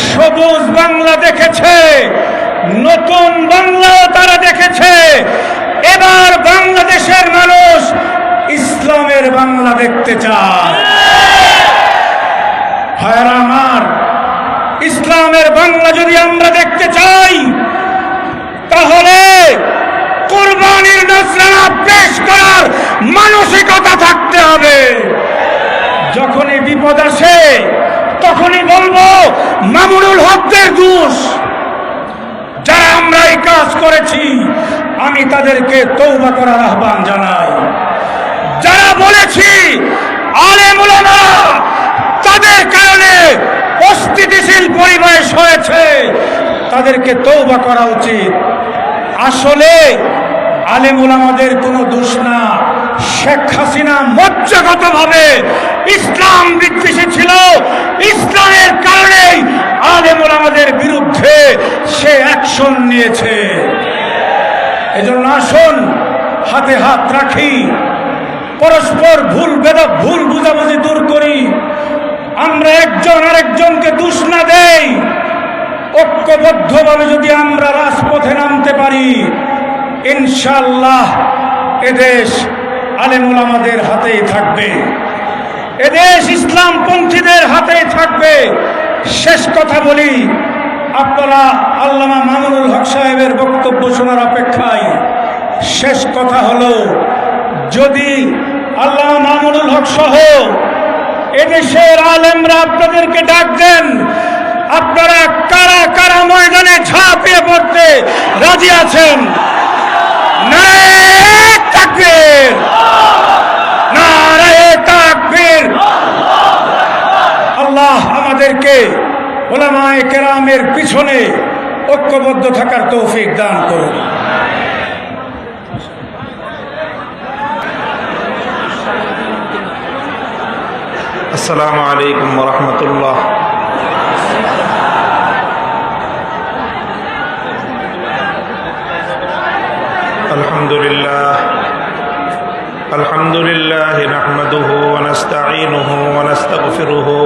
সবুজ বাংলা দেখেছে, নতুন বাংলাও তারা দেখেছে। এবার বাংলাদেশের মানুষ ইসলামের বাংলা দেখতে চায়। ভাইরা আমার, ইসলামের বাংলা যদি আমরা দেখতে চাই, তাহলে কুরবানির নজরানা পেশ করার মানসিকতা থাকতে হবে। যখনই বিপদ আসে, তখনই বলবো মামুনুল হকদের দোষ। যারা আমরা এই কাজ করেছি, আমি তাদেরকে তওবা করার আহ্বান জানাই। যারা বলেছি আলেম ওলামা, তাদের কারণে অস্থিতিশীল পরিবেশ হয়েছে, তাদেরকে তওবা করা উচিত। আসলে আলেম ওলামাদের কোনো দোষ না। শেখ হাসিনা মজ্জাগতভাবে ইসলাম বিদ্বেষী ছিল, ইসলামের কারণেই আলেম ওলামাদের বিরুদ্ধে সে অ্যাকশন নিয়েছে। এজন্য আসুন হাতে হাত রাখি, পরস্পর ভুল বুঝাবুঝি দূর করি। আমরা একজন আরেকজনকে দোষ না দেই। ঐক্যবদ্ধভাবে যদি আমরা রাজপথে নামতে পারি, ইনশাআল্লাহ এদেশ আলেম ওলামাদের হাতেই থাকবে, এদেশ ইসলামপন্থীদের হাতেই থাকবে। শেষ কথা বলি, আপনারা আল্লামা মামুনুল হক সাহেবের বক্তব্য শোনার অপেক্ষায়। শেষ কথা হলো, যদি আল্লামা মামুনুল হক সহ এদেশের আলেমরা আপনাদেরকে ডাক দেন, আপনারা কারা কারা ময়দানে ঝাঁপিয়ে পড়তে রাজি আছেন? নারায়ে তাকবীর, নারায়ে তাকবীর। আল্লাহ আমাদেরকে উলামায়ে কেরামের পিছনে ঐক্যবদ্ধ থাকার তৌফিক দান করুন। আসসালামু আলাইকুম ওয়া রাহমাতুল্লাহ। আলহামদুলিল্লাহ নাহমাদুহু ওয়া নাস্তাঈনুহু ওয়া নাস্তাগফিরুহু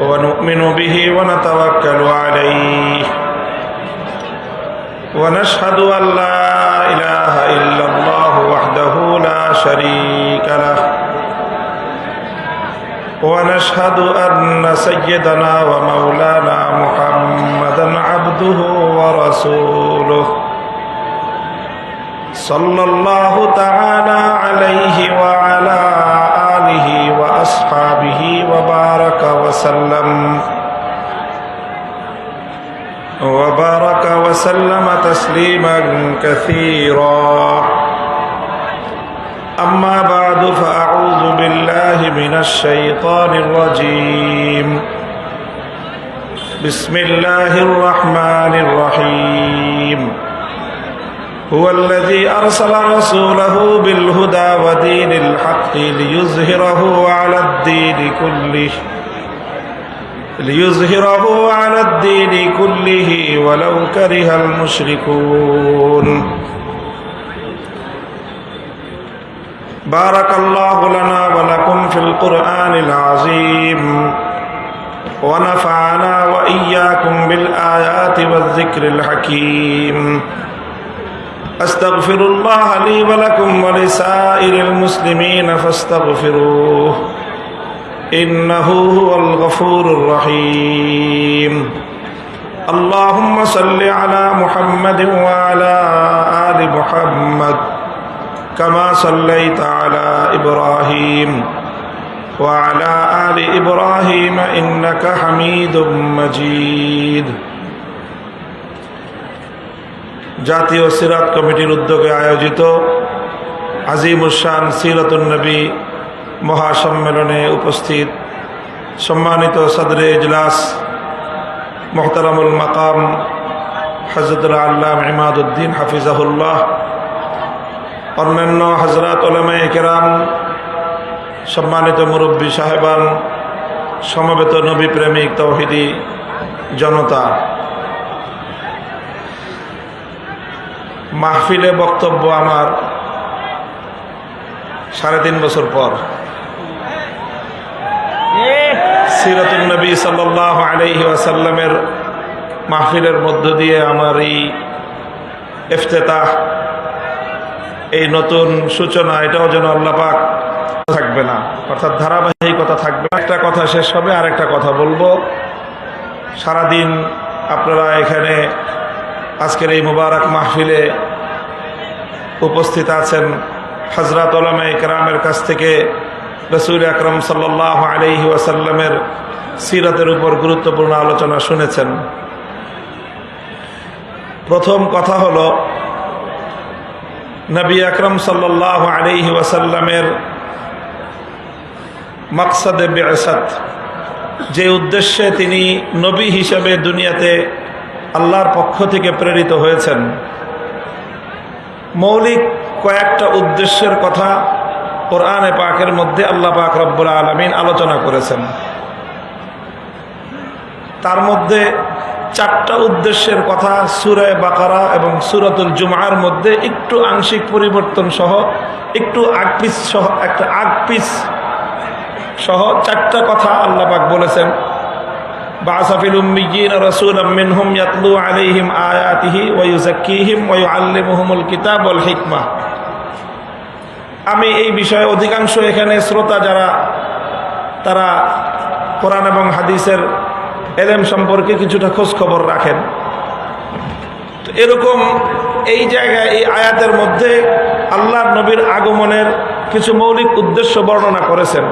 ওয়া নু'মিনু বিহি ওয়া নাতাওয়াক্কালু আলাইহি ওয়া নাশহাদু আন লা ইলাহা ইল্লাল্লাহু ওয়াহদাহু লা শারীকা লাহু ونشهد أن سيدنا ومولانا محمدا عبده ورسوله صلى الله تعالى عليه وعلى آله وأصحابه وبارك وسلم تسليما كثيرا. أما بعد فأعوذ بالله من الشيطان الرجيم. بسم الله الرحمن الرحيم. هو الذي أرسل رسوله بالهدى ودين الحق ليظهره على الدين كله ولو كره المشركون. بارك الله لنا ولكم في القرآن العظيم ونفعنا وإياكم بالآيات والذكر الحكيم. أستغفر الله لي ولكم ولسائر المسلمين فاستغفروه إنه هو الغفور الرحيم. اللهم صل على محمد وعلى آل محمد كما صليت على إبراهيم وعلى آل إبراهيم إنك حميد مجيد. জাতীয় সিরাত কমিটির উদ্যোগে আয়োজিত আজিমুশান সিরাতুন নবী মহাসম্মেলনে উপস্থিত সম্মানিত সদরে ইজলাস মুহতারামুল মাকাম হযরতুল আল্লামা ইমাদউদ্দিন হাফিজাহুল্লাহ, অন্যান্য হযরত উলামায়ে কেরাম, সম্মানিত মুরব্বী সাহেবান, সমবেত নবী প্রেমিক তাওহীদি জনতা, মাহফিলে বক্তব্য আমার 3.5 বছর পর। সিরাতুন নবী সাল্লাল্লাহু আলাইহি ওয়াসাল্লামের মাহফিলের মধ্য দিয়ে আমার এই ইফতিতাহ, এই নতুন সূচনা, এটাও যেন আল্লাহ পাক থাকবে না, অর্থাৎ ধারাবাহিকতা থাকবে। একটা কথা শেষ হবে, আর একটা কথা বলবো। সারাদিন আপনারা এখানে আজকের এই মুবারক মাহফিলে উপস্থিত আছেন। হযরত উলামায়ে কেরামের কাছ থেকে রাসূল আকরাম সাল্লাল্লাহু আলাইহি ওয়াসাল্লামের সিরাতের উপর গুরুত্বপূর্ণ আলোচনা শুনেছেন। প্রথম কথা হলো, নবী আকরাম সাল্লাল্লাহু আলাইহি ওয়াসাল্লামের মাকসাদে বিআসাত, যে উদ্দেশ্যে তিনি নবী হিসেবে দুনিয়াতে আল্লাহর পক্ষ থেকে প্রেরিত হয়েছেন, মৌলিক কয়েকটা উদ্দেশ্যের কথা কোরআনে পাকের মধ্যে আল্লাহ পাক রব্বুল আলামিন আলোচনা করেছেন। তার মধ্যে 4টা উদ্দেশ্যের কথা সূরা বাকারা এবং সূরাতুল জুমআর মধ্যে একটু আংশিক পরিবর্তন সহ, একটু আগপিস সহ, একটা আগপিস সহ 4টা কথা আল্লাহ পাক বলেছেন। বা'আসা ফিল উম্মিয়্যিনা রাসূলাম মিনহুম ইয়াতলু আলাইহিম আয়াতিহি ওয়া ইউযাক্কিহিম ওয়া ইউআল্লিমুহুমুল কিতাব ওয়াল হিকমা। আমি এই বিষয়ে অধিকাংশ এখানে শ্রোতা যারা, তারা কোরআন এবং হাদিসের এলেম সম্পর্কে কিছুটা খোঁজ খবর রাখেন। তো এরকম এই জায়গায় এই আয়াতের মধ্যে আল্লাহর নবীর আগমনের কিছু মৌলিক উদ্দেশ্য বর্ণনা করেছেন।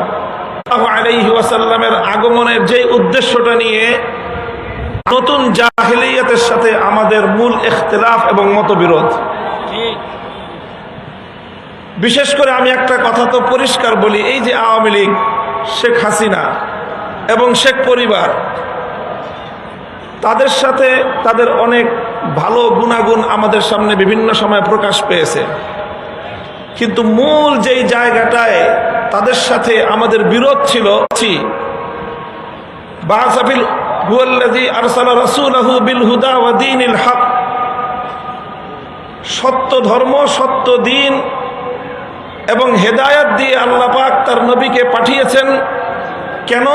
সাল্লাল্লাহু আলাইহি ওয়াসাল্লামের আগমনের যে উদ্দেশ্যটা নিয়ে নতুন জাহেলিয়াতের সাথে আমাদের মূল ইখতিলাফ এবং মতবিরোধ। বিশেষ করে আমি একটা কথা তো পরিষ্কার বলি, এই যে আওয়ামী লীগ, শেখ হাসিনা এবং শেখ পরিবার, তাদের সাথে তাদের অনেক ভালো গুণাগুণ আমাদের সামনে বিভিন্ন সময় প্রকাশ পেয়েছে, কিন্তু মূল যেই জায়গাটায় তাদের সাথে আমাদের বিরোধ ছিল, বাসাফিল হুয়াল্লাযী আরসালা রাসূলাহু বিল হুদা ওয়া দীনিল হক, সত্য ধর্ম, সত্য দিন এবং হেদায়েত দিয়ে আল্লাহ পাক তার নবীকে পাঠিয়েছেন। কেন?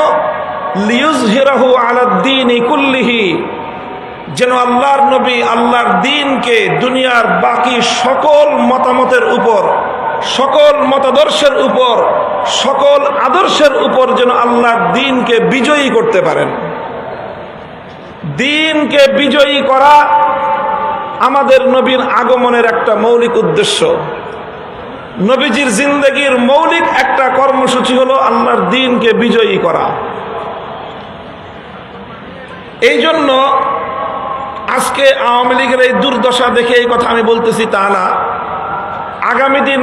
লিইয়ুযহিরাহু আলাদ-দীনি কুল্লিহি, যেন আল্লাহর নবী আল্লাহর দ্বীনকে দুনিয়ার বাকি সকল মতামতের উপর, সকল মতাদর্শের উপর, সকল আদর্শের উপর যেন আল্লাহর দ্বীনকে বিজয়ী করতে পারেন। দ্বীনকে বিজয়ী করা আমাদের নবীর আগমনের একটা মৌলিক উদ্দেশ্য। নবীজির জিন্দেগির মৌলিক একটা কর্মসূচি হলো আল্লাহর দ্বীনকে বিজয়ী করা। এই জন্য আজকে আওয়ামী লীগের এই দুর্দশা দেখে এই কথা আমি বলতেছি তা না। আগামী দিন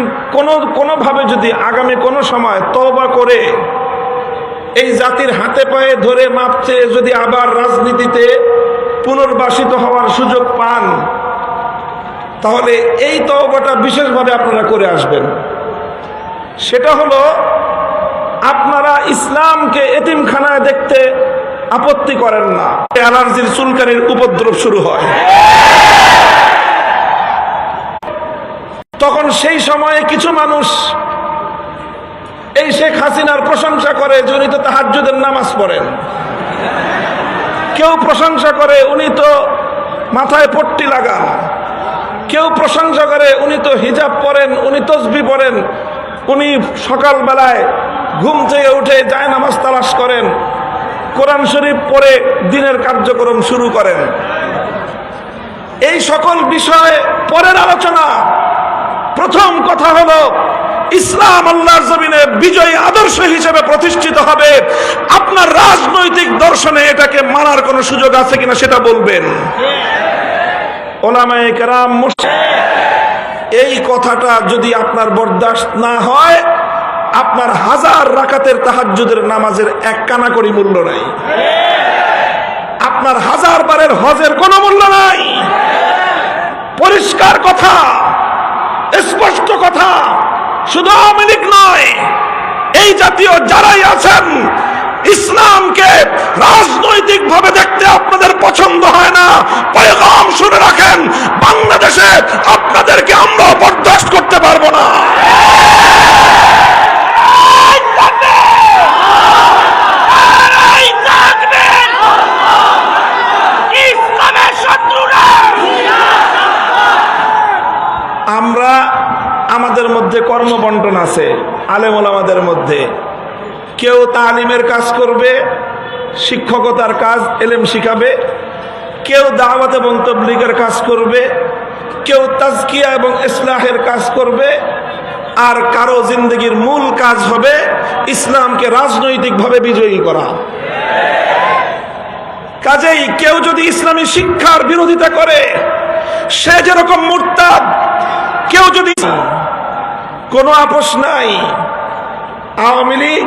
কোনোভাবে যদি আগামী কোনো সময় তওবা করে এই জাতির হাতে পায়ে ধরে মাপ চেয়ে যদি আবার রাজনীতিতে পুনর্বাসিত হওয়ার সুযোগ পান, তাহলে এই তওবাটা বিশেষভাবে আপনারা করে আসবেন। সেটা হলো, আপনারা ইসলামকে এতিমখানায় দেখতে আপত্তি করেন না। অ্যালার্জির চুলকানির উপদ্রব শুরু হয়, তখন সেই সময়ে কিছু মানুষ এই শেখ হাসিনার প্রশংসা করে যে উনি তো তাহাজ্জুদের নামাজ পড়েন, কেউ প্রশংসা করে উনি তো মাথায় পট্টি লাগান, কেউ প্রশংসা করে উনি তো হিজাব পরেন, উনি তসবিহ পড়েন, উনি সকালবেলায় ঘুম থেকে উঠে যায় নামাজ তালাশ করেন, কোরআন শরীফ পড়ে দিনের কার্যক্রম শুরু করেন। এই সকল বিষয়ে পরের আলোচনা। প্রথম কথা হলো, ইসলাম আল্লাহর জমিনে বিজয়ী আদর্শ হিসেবে প্রতিষ্ঠিত হবে। আপনার রাজনৈতিক দর্শনে এটাকে মানার কোনো সুযোগ আছে কিনা সেটা বলবেন। ওলামায়ে কেরাম, এই কথাটা যদি আপনার বরদাস্ত না হয়, আপনার 1000 রাকাতের তাহাজ্জুদের নামাজের এক কানাকড়ি মূল্য নাই, আপনার 1000 বারের হজের কোনো মূল্য নাই। পরিষ্কার কথা, স্পষ্ট কথা। শুধু আওয়ামী লীগ নয়, এই জাতীয় যারাই আছেন, ইসলামকে রাজনৈতিক ভাবে দেখতে আপনাদের পছন্দ হয় না, পয়গাম শুনে রাখেন, বাংলাদেশে আপনাদেরকে আমরা বরদাস্ত করতে পারবো না। আমরা আমাদের মধ্যে কর্মবন্টন আছে, আলেম ওলামাদের মধ্যে। কেউ তালিমের কাজ করবে, শিক্ষকতার কাজ, এলেম শিখাবে। কেউ দাওয়াত এবং তাবলীগের কাজ করবে, কেউ তাজকিয়া এবং ইসলাহের কাজ করবে। আর কারো জিন্দগির মূল কাজ হবে ইসলামকে রাজনৈতিকভাবে বিজয়ী করা। কাজেই কেউ যদি ইসলামী শিক্ষার বিরোধিতা করে, সে যেরকম মুরতাদ। কেউ যদি, কোনো আপোষ নাই। আওয়ামী লীগ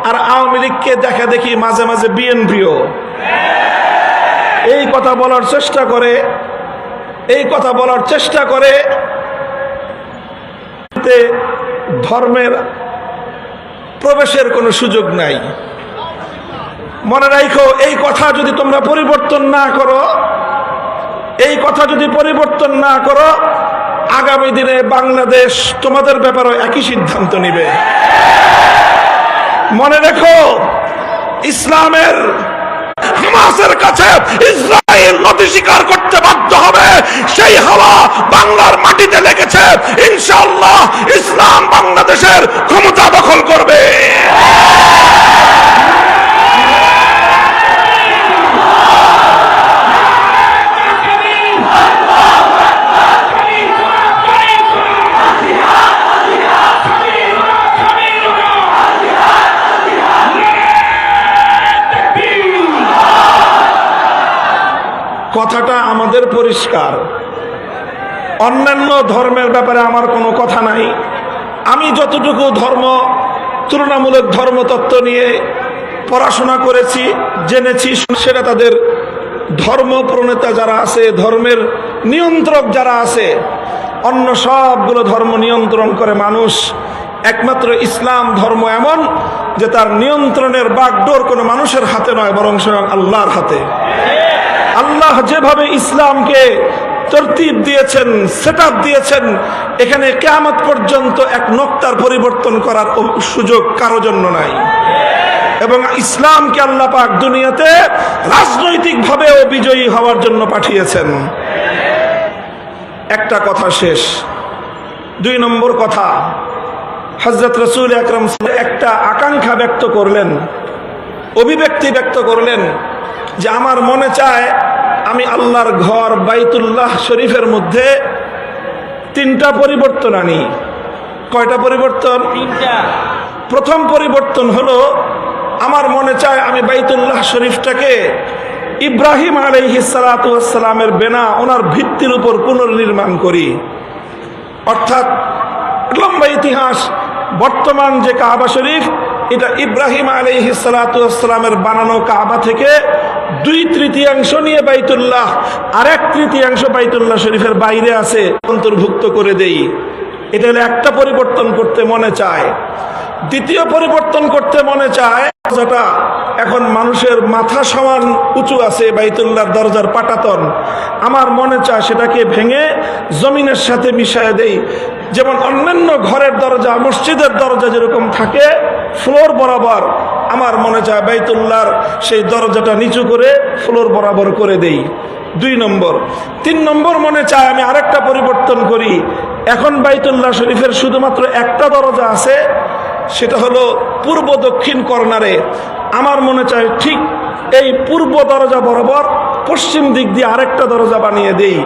আর আওয়ামী লীগকে দেখা দেখি মাঝে মাঝে বিএনপিও এই কথা বলার চেষ্টা করে, ধর্মের প্রবেশের কোনো সুযোগ নাই। মনে রাখো, এই কথা যদি তোমরা পরিবর্তন না করো, আগামী দিনে বাংলাদেশ তোমাদের ব্যাপারে একই সিদ্ধান্ত নিবে। মনে রেখো, ইসলামের হামাসের কাছে ইসরায়েল নদী স্বীকার করতে বাধ্য হবে। সেই হাওয়া বাংলার মাটিতে লেগেছে। ইনশাআল্লাহ ইসলাম বাংলাদেশের ক্ষমতা দখল করবে। কথাটা আমাদের পরিষ্কার। অন্যান্য ধর্মের ব্যাপারে আমার কোনো কথা নাই। আমি যতটুকু তুলনামূলক ধর্মতত্ত্ব নিয়ে পড়াশোনা করেছি, জেনেছি, সেটা তাদের ধর্ম প্রণেতা যারা আছে, ধর্মের নিয়ন্ত্রক যারা আছে, অন্য সবগুলো ধর্ম নিয়ন্ত্রণ করে মানুষ, একমাত্র ইসলাম ধর্ম এমন যে তার নিয়ন্ত্রণের বাগডোর কোনো মানুষের হাতে নয়, বরং স্বয়ং আল্লাহর হাতে। আল্লাহ যেভাবে ইসলামকে তরতিব দিয়েছেন, সেটআপ দিয়েছেন, এখানে কিয়ামত পর্যন্ত এক নক্তার পরিবর্তন করার সুযোগ কারো জন্য নাই। এবং ইসলামকে আল্লাহ পাক দুনিয়াতে রাজনৈতিকভাবেও বিজয়ী হওয়ার জন্য পাঠিয়েছেন। একটা কথা শেষ। 2 নম্বর কথা, হযরত রাসূল আকরাম একটা আকাঙ্ক্ষা ব্যক্ত করলেন, অভিব্যক্তি ব্যক্ত করলেন যে আমার মনে চায় আমি আল্লাহর ঘর বাইতুল্লাহ শরীফের মধ্যে 3টা পরিবর্তন আনি। কয়টা পরিবর্তন? 3টা। প্রথম পরিবর্তন হলো, আমার মনে চায় আমি বাইতুল্লাহ শরীফটাকে ইব্রাহিম আলাইহিস সালাতু ওয়াস সালামের বেনা, ওনার ভিত্তির উপর পুনর্নির্মাণ করি। অর্থাৎ লম্বা ইতিহাস, বর্তমান যে কাবা শরীফ, এটা ইব্রাহিম আলাইহিস সালাতু ওয়াস সালামের বানানো কাবা থেকে 2/3 নিয়ে বাইতুল্লাহ, আর 1/3 বাইতুল্লাহ শরীফের বাইরে আছে, অন্তর্ভুক্ত করে দেই। এটা হলো একটা পরিবর্তন করতে মনে চায়। দ্বিতীয় পরিবর্তন করতে মনে চায়, যেটা এখন মানুষের মাথা সমান উঁচু আছে, বাইতুল্লাহর দরজার পাটাতন, আমার মনে চায় সেটাকে ভেঙে জমিনের সাথে মিশিয়ে দেই। যেমন অন্যান্য ঘরের দরজা, মসজিদের দরজা যেরকম থাকে ফ্লোর বরাবর, আমার মনে চায় বাইতুল্লাহর সেই দরজাটা নিচু করে ফ্লোর বরাবর করে দেই। 2 নম্বর। 3 নম্বর, মনে চায় আমি আরেকটা পরিবর্তন করি। এখন বাইতুল্লাহ শরীফের শুধুমাত্র একটা দরজা আছে, সেটা হলো পূর্ব দক্ষিণ কর্নারে। আমার মনে চায় ঠিক এই পূর্ব দরজা বরাবর পশ্চিম দিক দিয়ে আরেকটা দরজা বানিয়ে দেই,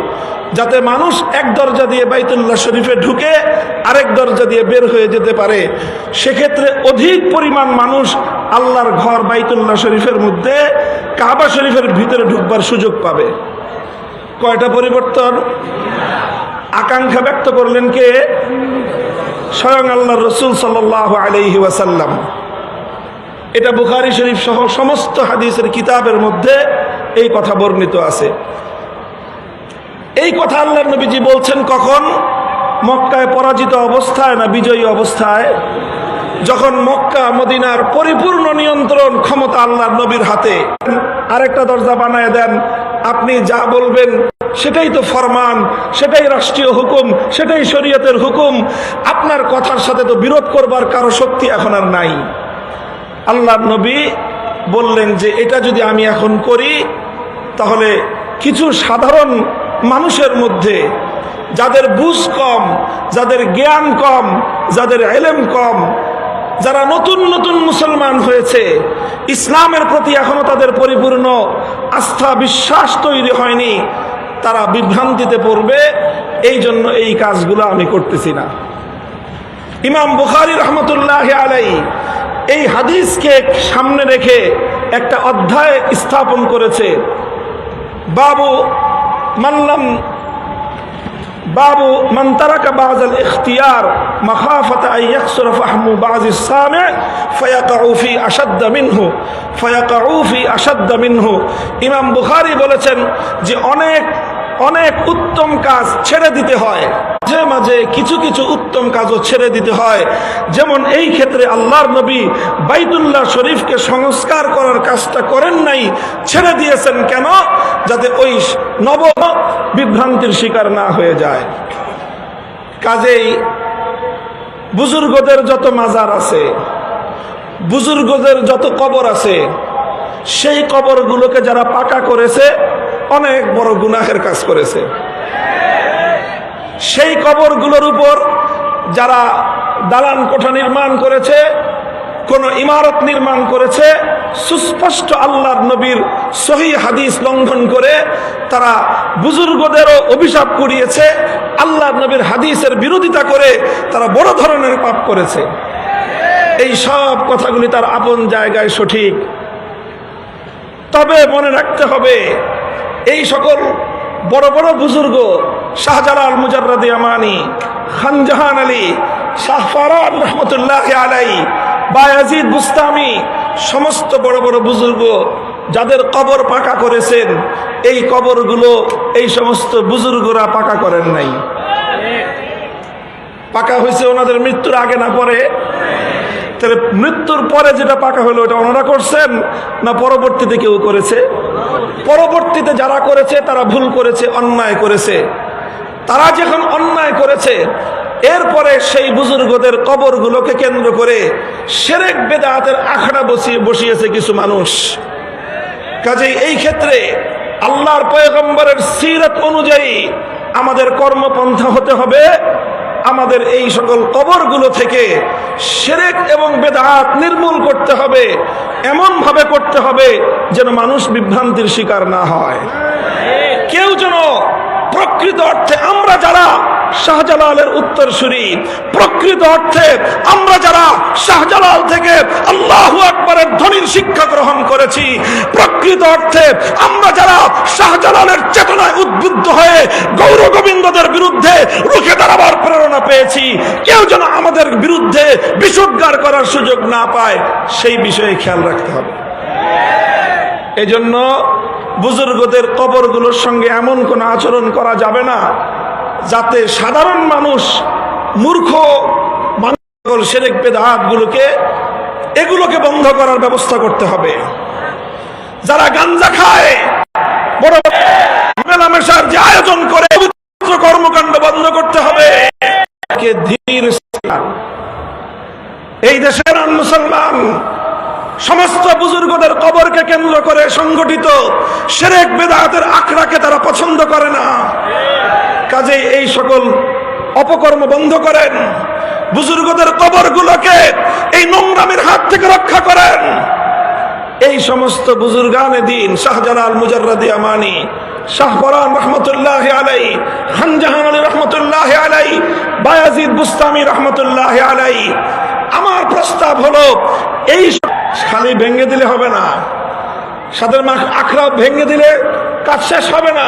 যাতে মানুষ এক দরজা দিয়ে বাইতুল্লাহ শরীফে ঢুকে আরেক দরজা দিয়ে বের হয়ে যেতে পারে। সেক্ষেত্রে অধিক পরিমাণ মানুষ আল্লাহর ঘর বাইতুল্লাহ শরীফের মধ্যে কাবা শরীফের ভিতরে ঢুকবার সুযোগ পাবে। কয়টা পরিবর্তন? আকাঙ্ক্ষা ব্যক্ত করলেন কে? স্বয়ং আল্লাহর রাসূল সাল্লাল্লাহু আলাইহি ওয়াসাল্লাম। এটা বুখারী শরীফ সহ সমস্ত হাদিসের কিতাবের মধ্যে এই কথা বর্ণিত আছে। এই কথা আল্লাহর নবীজি বলছেন কখন? মক্কায় পরাজিত অবস্থায় না বিজয়ী অবস্থায়? যখন মক্কা মদিনার পরিপূর্ণ নিয়ন্ত্রণ ক্ষমতা আল্লাহর নবীর হাতে। আরেকটা দরজা বানায় দেন, আপনি যা বলবেন সেটাই তো ফরমান, সেটাই রাষ্ট্রীয় হুকুম, সেটাই শরীয়তের হুকুম। আপনার কথার সাথে তো বিরোধ করবার কারো শক্তি এখন আর নাই। আল্লাহর নবী বললেন যে এটা যদি আমি এখন করি, তাহলে কিছু সাধারণ মানুষের মধ্যে যাদের বুঝ কম, যাদের জ্ঞান কম, যাদের ইলম কম, যারা নতুন নতুন মুসলমান হয়েছে, ইসলামের প্রতি এখনো তাদের পরিপূর্ণ আস্থা বিশ্বাস তৈরি হয়নি, তারা বিভ্রান্তিতে পড়বে। এই জন্য এই কাজগুলো আমি করতেছি না। ইমাম বুখারী রহমতুল্লাহি আলাইহি এই হাদিসকে সামনে রেখে একটা অধ্যায় স্থাপন করেছে, বাবু মান তারাকা বাযাল ইখতিয়ার মাখাফাতা আন ইয়াকসুরা ফাহমু বাযিস সামি' ফায়াকাউ ফি আশাদ্দ মিনহু। ইমাম বুখারী বলেছেন যে অনেক উত্তম কাজ ছেড়ে দিতে হয়, মাঝে মাঝে কিছু কিছু উত্তম কাজও ছেড়ে দিতে হয়। যেমন এই ক্ষেত্রে আল্লাহর নবী বাইতুল্লাহ শরীফকে সংস্কার করার কাজটা করেন নাই, ছেড়ে দিয়েছেন। কেন? যাতে ওই নব বিভ্রান্তির শিকার না হয়ে যায়। কাজেই বুজুর্গদের যত মাজার আছে, বুজুর্গদের যত কবর আছে, সেই কবরগুলোকে যারা পাকা করেছে অনেক বড় গুনাহের কাজ করেছে। সেই কবরগুলোর উপর যারা দালান কোঠা নির্মাণ করেছে, কোন ইমারত নির্মাণ করেছে, সুস্পষ্ট আল্লাহর নবীর সহিহ হাদিস লঙ্ঘন করে তারা বুজুর্গদেরও অভিশাপ করিয়েছে, আল্লাহর নবীর হাদিসের বিরোধিতা করে তারা বড় ধরনের পাপ করেছে। এই সব কথাগুলি তার আপন জায়গায় সঠিক, তবে মনে রাখতে হবে এই সকল বড় বড় বুজুর্গ, শাহজালাল মুজাররদ ইয়ামানি, খানজাহান আলী, শাহ ফারাদ রহমতুল্লাহ আলাইহি, বায়াজিদ বুস্তামি, সমস্ত বড় বড় বুজুর্গ যাদের কবর পাকা করেছেন, এই কবরগুলো এই সমস্ত বুজুর্গরা পাকা করেন নাই। পাকা হয়েছে ওনাদের মৃত্যুর আগে না পরে? তাহলে মৃত্যুর পরে যেটা পাকা হলো ওটা ওনারা করছেন না পরবর্তীতে কেউ করেছে? পরবর্তীতে যারা করেছে তারা ভুল করেছে, অন্যায় করেছে। তারা যখন অন্যায় করেছে, এরপরে সেই বুজুর্গদের কবরগুলোকে কেন্দ্র করে শিরক বিদআতের আখড়া বসিয়েছে কিছু মানুষ। কাজেই এই ক্ষেত্রে আল্লাহর পয়গম্বরের সিরাত অনুযায়ী আমাদের কর্মপন্থা হতে হবে, আমাদের এই সকল কবরগুলো থেকে শিরক এবং বিদআত নির্মূল করতে হবে, এমন ভাবে করতে হবে যেন মানুষ বিভ্রান্তির শিকার না হয়। কেউ যেন প্রকৃত অর্থে আমরা যারা শাহজালালের উত্তরসূরি, প্রকৃত অর্থে আমরা যারা শাহজালাল থেকে আল্লাহু আকবারের ধ্বনির শিক্ষা গ্রহণ করেছি, প্রকৃত অর্থে আমরা যারা শাহজালালের চেতনায় উদ্বুদ্ধ হয়ে গৌর গোবিন্দদের বিরুদ্ধে রুখে দাঁড়াবার প্রেরণা পেয়েছি, কেউ যেন আমাদের বিরুদ্ধে বিষোদ্গার করার সুযোগ না পায়, সেই বিষয়ে খেয়াল রাখতে হবে। এজন্য বুজুর্গদের কবরগুলোর সঙ্গে এমন কোন আচরণ করা যাবে না যাতে সাধারণ মানুষ, মূর্খ মানুষ শিরক বিদআতগুলোকে এগুলোকে বন্ধ করার ব্যবস্থা করতে হবে। যারা গাঞ্জা খায়, বড় মেলামেশার যে আয়োজন করে পবিত্র কর্মকাণ্ড বন্ধ করতে হবে। এই দেশের মুসলমান সমস্ত বুজুর্গদের কবরকে কেন্দ্র করে সংগঠিত শিরক বিদআতের আখড়াকে তারা পছন্দ করে না। কাজেই এই সকল অপকর্ম বন্ধ করেন, বুজুর্গদের কবরগুলোকে এই নোংরামের হাত থেকে রক্ষা করেন। এই সমস্ত বুজুর্গানে দিন, শাহজালাল মুজাররদি আমানি, শাহপরান রহমতুল্লাহ আলাই, খানজাহান আলী রহমতুল্লাহ আলাই, বায়াজিদ বুস্তামি রহমতুল্লাহ আলাই, আমার প্রস্তাব হলো এই খালি ভেঙে দিলে হবে না, সাদের আখড়া ভেঙে দিলে কাজ শেষ হবে না।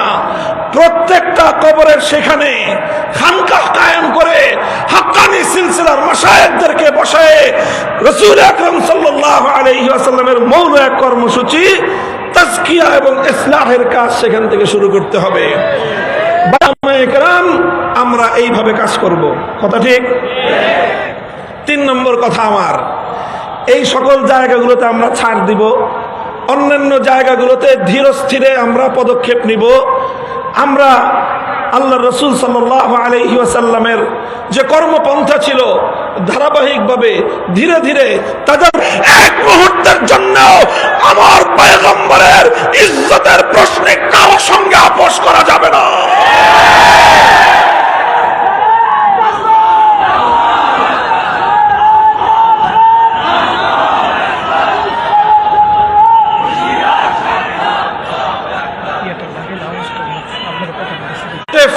প্রত্যেকটা কবরের সেখানে খানকাহ কায়েম করে হাক্কানি সিলসিলার মাশায়েখদেরকে বসায় রাসূল আকরাম সাল্লাল্লাহু আলাইহি ওয়াসাল্লামের মৌল এক কর্মসূচি তাজকিয়া এবং ইসলাহের কাজ সেখান থেকে শুরু করতে হবে। আমরা এইভাবে কাজ করব, কথা ঠিক? 3 নম্বর কথা আমার, এই সকল জায়গাগুলোতে আমরা ছাড় দিব, অন্যান্য জায়গাগুলোতে ধীর স্থিরে আমরা পদক্ষেপ নিব। আমরা আল্লাহ রসুল সাল্লাল্লাহু আলাইহি ওয়াসাল্লামের যে কর্মপন্থা ছিল, ধারাবাহিকভাবে ধীরে ধীরে তাদের এক মুহূর্তের জন্য আমার পয়গম্বরের ইজ্জতের প্রশ্নে কারোর সঙ্গে আপোষ করা যাবে না।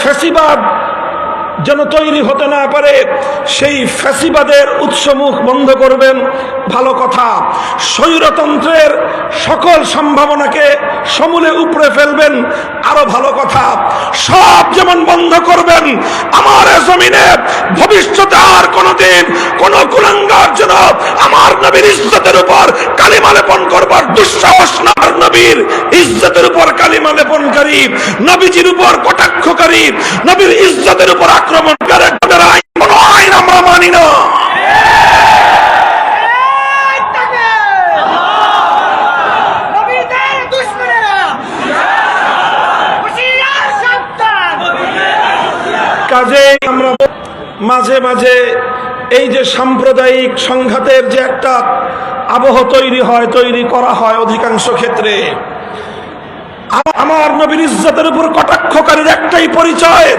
ফ্যাসিবাদ যেন তৈরি হতে না পারে, সেই ফ্যাসিবাদের উৎসমুখ বন্ধ করবেন, ভালো কথা। স্বৈরতন্ত্রের সকল সম্ভাবনাকে সমূলে উপড়ে ফেলবেন, আরো ভালো কথা। সব যেমন বন্ধ করবেন, আমার জমিনে ভবিষ্যতে আর কোনদিন কোন কুলাঙ্গার যেন আমার নবীর ইজ্জতের উপর কালিমা লেপন করবার দুঃসাহস না। নবীর ইজ্জতের উপর কালিমা লেপনকারী, নবীজির উপর কটাক্ষকারী, নবীর ইজ্জতের উপর আক্রমণকারী কোনো আইন আমরা মানি না। কাজে আমরা মাঝে মাঝে এই যে সাম্প্রদায়িক সংঘাতের যে একটা আবহ তৈরি করা হয় অধিকাংশ ক্ষেত্রে, আমার নবীর ইজ্জতের উপর কটাক্ষকারীর একটাই পরিচয়,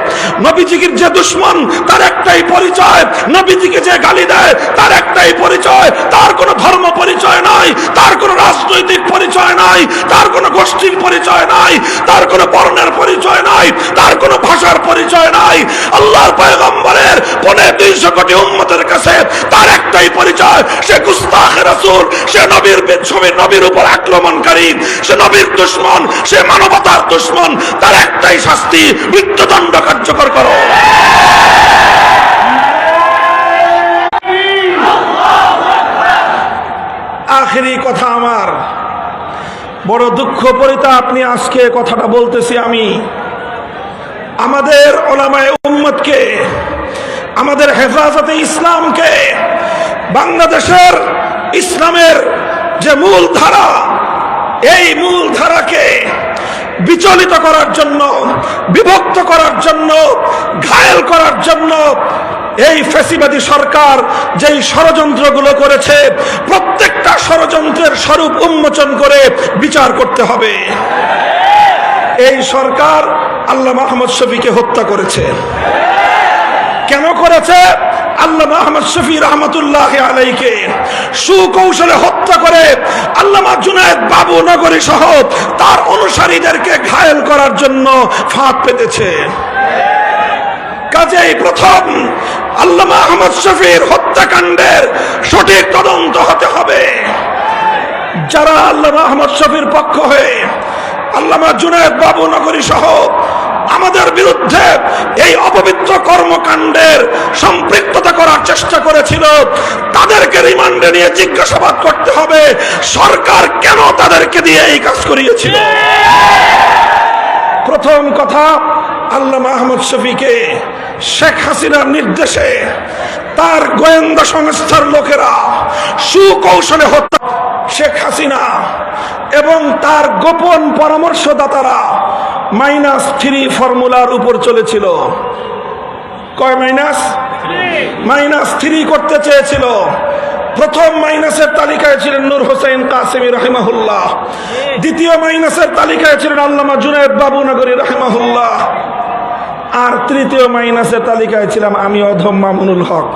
নবীজির যে দুশমন তার একটাই পরিচয়, নবীজিকে যে গালি দেয় তার একটাই পরিচয়। তার কোনো ধর্ম পরিচয় নাই, তার কোনো রাজনৈতিক পরিচয় নাই, তার কোনো গোষ্ঠীর পরিচয় নাই, তার কোনো বর্ণের পরিচয় নাই, তার কোনো ভাষার পরিচয় নাই। আল্লাহর পয়গম্বরের 250 কোটি উম্মতের কাছে তার একটাই পরিচয়, সে গুস্তাখে রাসূল, সে নবীর উপর আক্রমণকারী, সে নবীর দুশমন, সে মানবতার দুশমন। তার একটাই শাস্তি, মৃত্যুদণ্ড কার্যকর করো। আখেরি কথা আমার, বড় দুঃখ পরিতাপ নিয়ে আজকে কথাটা বলতেছি আমি। আমাদের ওলামায়ে উম্মতকে, আমাদের হেফাজতে ইসলামকে, বাংলাদেশের ইসলামের যে মূল ধারা, এই মূল ধারাকে বিচলিত করার জন্য, বিভক্ত করার জন্য, ঘায়েল করার জন্য এই ফ্যাসিবাদী সরকার যেই ষড়যন্ত্রগুলো করেছে, প্রত্যেকটা ষড়যন্ত্রের স্বরূপ উন্মোচন করে বিচার করতে হবে। এই সরকার আল্লামা আহমদ শফীকে হত্যা করেছে। কেন করেছে? আল্লামা আহমদ শফী রহমতুল্লাহ আলাইকে সুকৌশলে হত্যা করে আল্লামা জুনায়েদ বাবু নগরী সহ তার অনুসারীদেরকে ঘায়েল করার জন্য ফাঁদ পেতেছে। কাজেই প্রথম আল্লামা আহমদ শফীর হত্যাকাণ্ডের সঠিক তদন্ত হতে হবে। যারা আল্লামা আহমদ শফীর পক্ষ হয়ে আল্লামা জুনায়েদ বাবু নগরী সহ আমাদের বিরুদ্ধে এই অপবিত্র কর্মকাণ্ডের সম্পৃক্ততা করার চেষ্টা করেছিল, তাদেরকে রিমান্ডে নিয়ে জিজ্ঞাসাবাদ করতে হবে সরকার কেন তাদেরকে দিয়ে এই কাজ করিয়েছিল। প্রথম কথা, আল্লামা আহমদ শফীকে শেখ হাসিনার নির্দেশে তার গোয়েন্দা সংস্থার লোকেরা সুকৌশলে হত্যা। শেখ হাসিনা এবং তার গোপন পরামর্শদাতারা -3 ফর্মুলার উপর চলেছিল। কয় -3 করতে চেয়েছিল। প্রথম মাইনাসের তালিকায় ছিলেন নূর হোসেন কাসেমি রাহিমাহুল্লাহ, দ্বিতীয় মাইনাসের তালিকায় ছিলেন আল্লামা জুনায়েদ বাবু নগরী রাহিমাহুল্লাহ, আর তৃতীয় মাইনাসের তালিকায় ছিলাম আমি অধম মামুনুল হক।